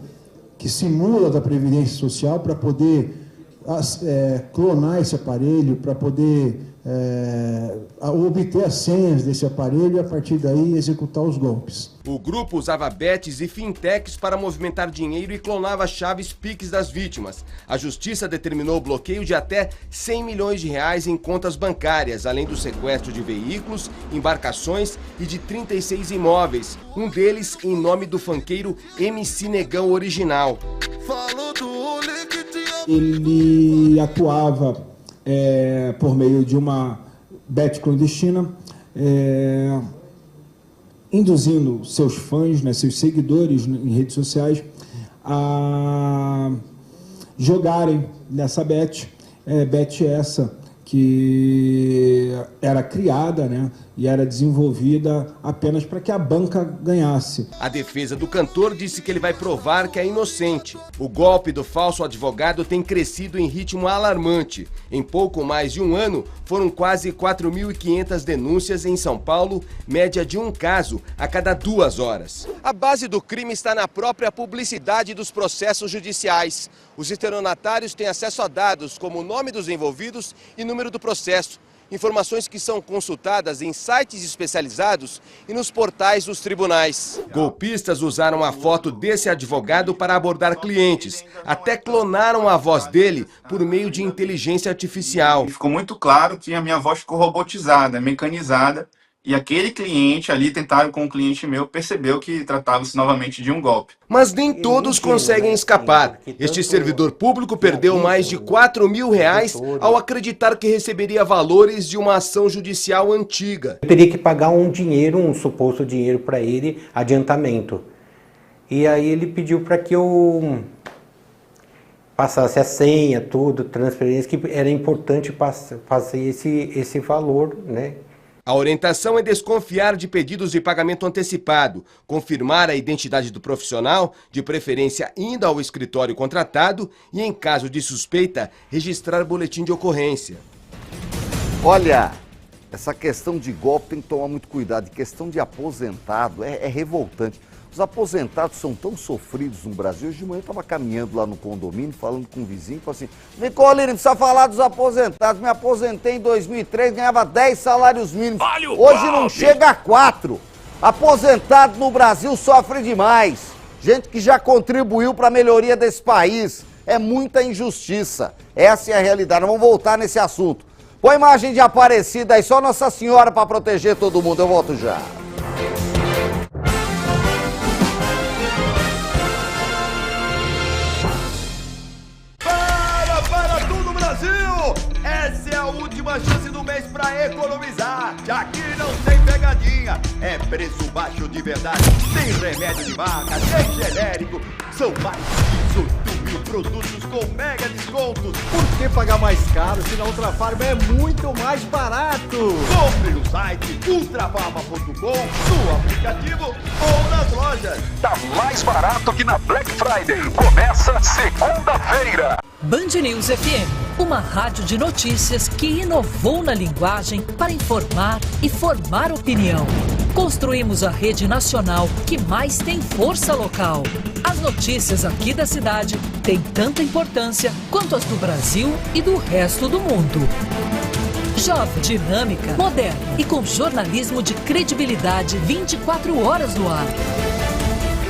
que simula da Previdência Social para poder clonar esse aparelho, para poder obter as senhas desse aparelho e a partir daí executar os golpes. O grupo usava bets e fintechs para movimentar dinheiro e clonava chaves Pix das vítimas. A justiça determinou o bloqueio de até 100 milhões de reais em contas bancárias, além do sequestro de veículos, embarcações e de 36 imóveis, um deles em nome do funkeiro MC Negão Original. Ele atuava por meio de uma bet clandestina, induzindo seus fãs, né, seus seguidores em redes sociais a jogarem nessa bet essa que era criada, né, e era desenvolvida apenas para que a banca ganhasse. A defesa do cantor disse que ele vai provar que é inocente. O golpe do falso advogado tem crescido em ritmo alarmante. Em pouco mais de um ano, foram quase 4.500 denúncias em São Paulo, média de um caso a cada 2 horas. A base do crime está na própria publicidade dos processos judiciais. Os estelionatários têm acesso a dados como o nome dos envolvidos e número do processo. Informações que são consultadas em sites especializados e nos portais dos tribunais. Golpistas usaram a foto desse advogado para abordar clientes. Até clonaram a voz dele por meio de inteligência artificial. Ficou muito claro que a minha voz ficou robotizada, mecanizada. E aquele cliente ali, tentaram com um cliente meu, percebeu que tratava-se novamente de um golpe. Mas nem todos conseguem escapar. Este servidor público perdeu mais de R$4.000 ao acreditar que receberia valores de uma ação judicial antiga. Eu teria que pagar um suposto dinheiro para ele, adiantamento. E aí ele pediu para que eu passasse a senha, tudo, transferência, que era importante fazer esse valor, né? A orientação é desconfiar de pedidos de pagamento antecipado, confirmar a identidade do profissional, de preferência indo ao escritório contratado e, em caso de suspeita, registrar boletim de ocorrência. Olha, essa questão de golpe tem que tomar muito cuidado. E questão de aposentado é revoltante. Os aposentados são tão sofridos no Brasil. Hoje de manhã eu estava caminhando lá no condomínio, falando com um vizinho, falou assim: Nicolini, não precisa falar dos aposentados. Me aposentei em 2003, ganhava 10 salários mínimos. Hoje não chega a 4. Aposentado no Brasil sofre demais. Gente que já contribuiu para a melhoria desse país. É muita injustiça. Essa é a realidade. Vamos voltar nesse assunto. Põe imagem de Aparecida aí, só Nossa Senhora para proteger todo mundo. Eu volto já. Essa é a última chance do mês pra economizar. Aqui não tem pegadinha, é preço baixo de verdade. Tem remédio de marca, tem genérico. São mais de 18 mil produtos com mega descontos. Por que pagar mais caro se na Ultrafarma é muito mais barato? Compre no site ultrafarma.com, no aplicativo ou nas lojas. Tá mais barato que na Black Friday. Começa segunda-feira. Band News FM, uma rádio de notícias que inovou na linguagem para informar e formar opinião. Construímos a rede nacional que mais tem força local. As notícias aqui da cidade têm tanta importância quanto as do Brasil e do resto do mundo. Jovem, dinâmica, moderna e com jornalismo de credibilidade 24 horas no ar.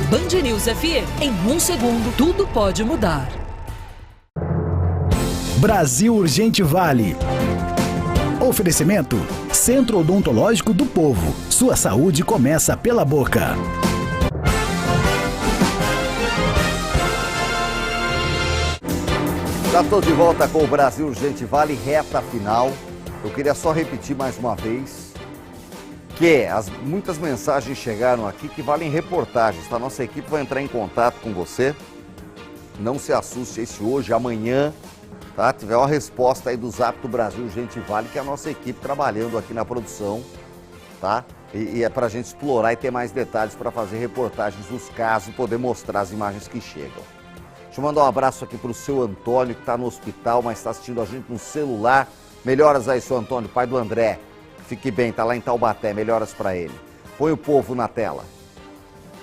Band News FM, em 1 segundo, tudo pode mudar. Brasil Urgente Vale. Oferecimento Centro Odontológico do Povo. Sua saúde começa pela boca. Já estou de volta com o Brasil Urgente Vale, reta final. Eu queria só repetir mais uma vez que muitas mensagens chegaram aqui que valem reportagens, tá? Nossa equipe vai entrar em contato com você. Não se assuste se hoje, amanhã, tá? Tiver uma resposta aí do Zap do Brasil Urgente Vale, que é a nossa equipe trabalhando aqui na produção, tá? E é pra gente explorar e ter mais detalhes para fazer reportagens dos casos e poder mostrar as imagens que chegam. Deixa eu mandar um abraço aqui pro seu Antônio, que tá no hospital, mas está assistindo a gente no celular. Melhoras aí, seu Antônio, pai do André. Fique bem, tá lá em Taubaté, melhoras para ele. Põe o povo na tela.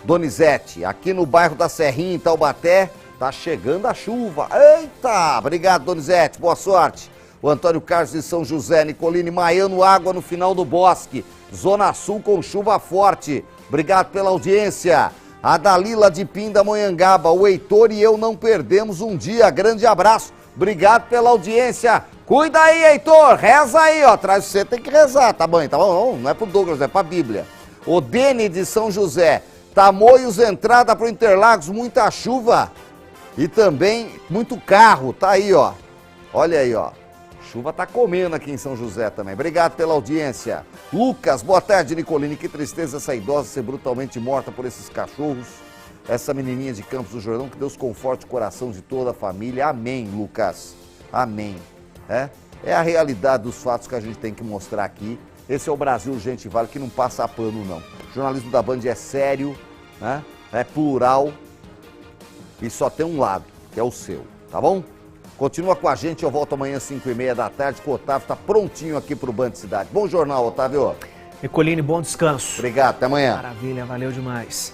Donizete, aqui no bairro da Serrinha, em Taubaté, tá chegando a chuva. Eita! Obrigado, Donizete, boa sorte. O Antônio Carlos de São José, Nicolini, Maiano, água no final do bosque. Zona Sul com chuva forte. Obrigado pela audiência. A Dalila de Pindamonhangaba, o Heitor e eu não perdemos um dia. Grande abraço. Obrigado pela audiência. Cuida aí, Heitor. Reza aí, ó. Atrás de você tem que rezar, tá bom? Tá bom? Não é pro Douglas, é pra Bíblia. O Dene de São José. Tamoios, entrada pro Interlagos, muita chuva. E também muito carro. Tá aí, ó. Olha aí, ó. Chuva tá comendo aqui em São José também. Obrigado pela audiência. Lucas, boa tarde, Nicolini. Que tristeza essa idosa ser brutalmente morta por esses cachorros. Essa menininha de Campos do Jordão, que Deus conforte o coração de toda a família. Amém, Lucas. Amém. É a realidade dos fatos que a gente tem que mostrar aqui. Esse é o Brasil Urgente Vale, que não passa pano, não. O jornalismo da Band é sério, né? É plural e só tem um lado, que é o seu, tá bom? Continua com a gente, eu volto amanhã às 5h30 da tarde, que o Otávio está prontinho aqui para o Band Cidade. Bom jornal, Otávio. Nicolini, bom descanso. Obrigado, até amanhã. Maravilha, valeu demais.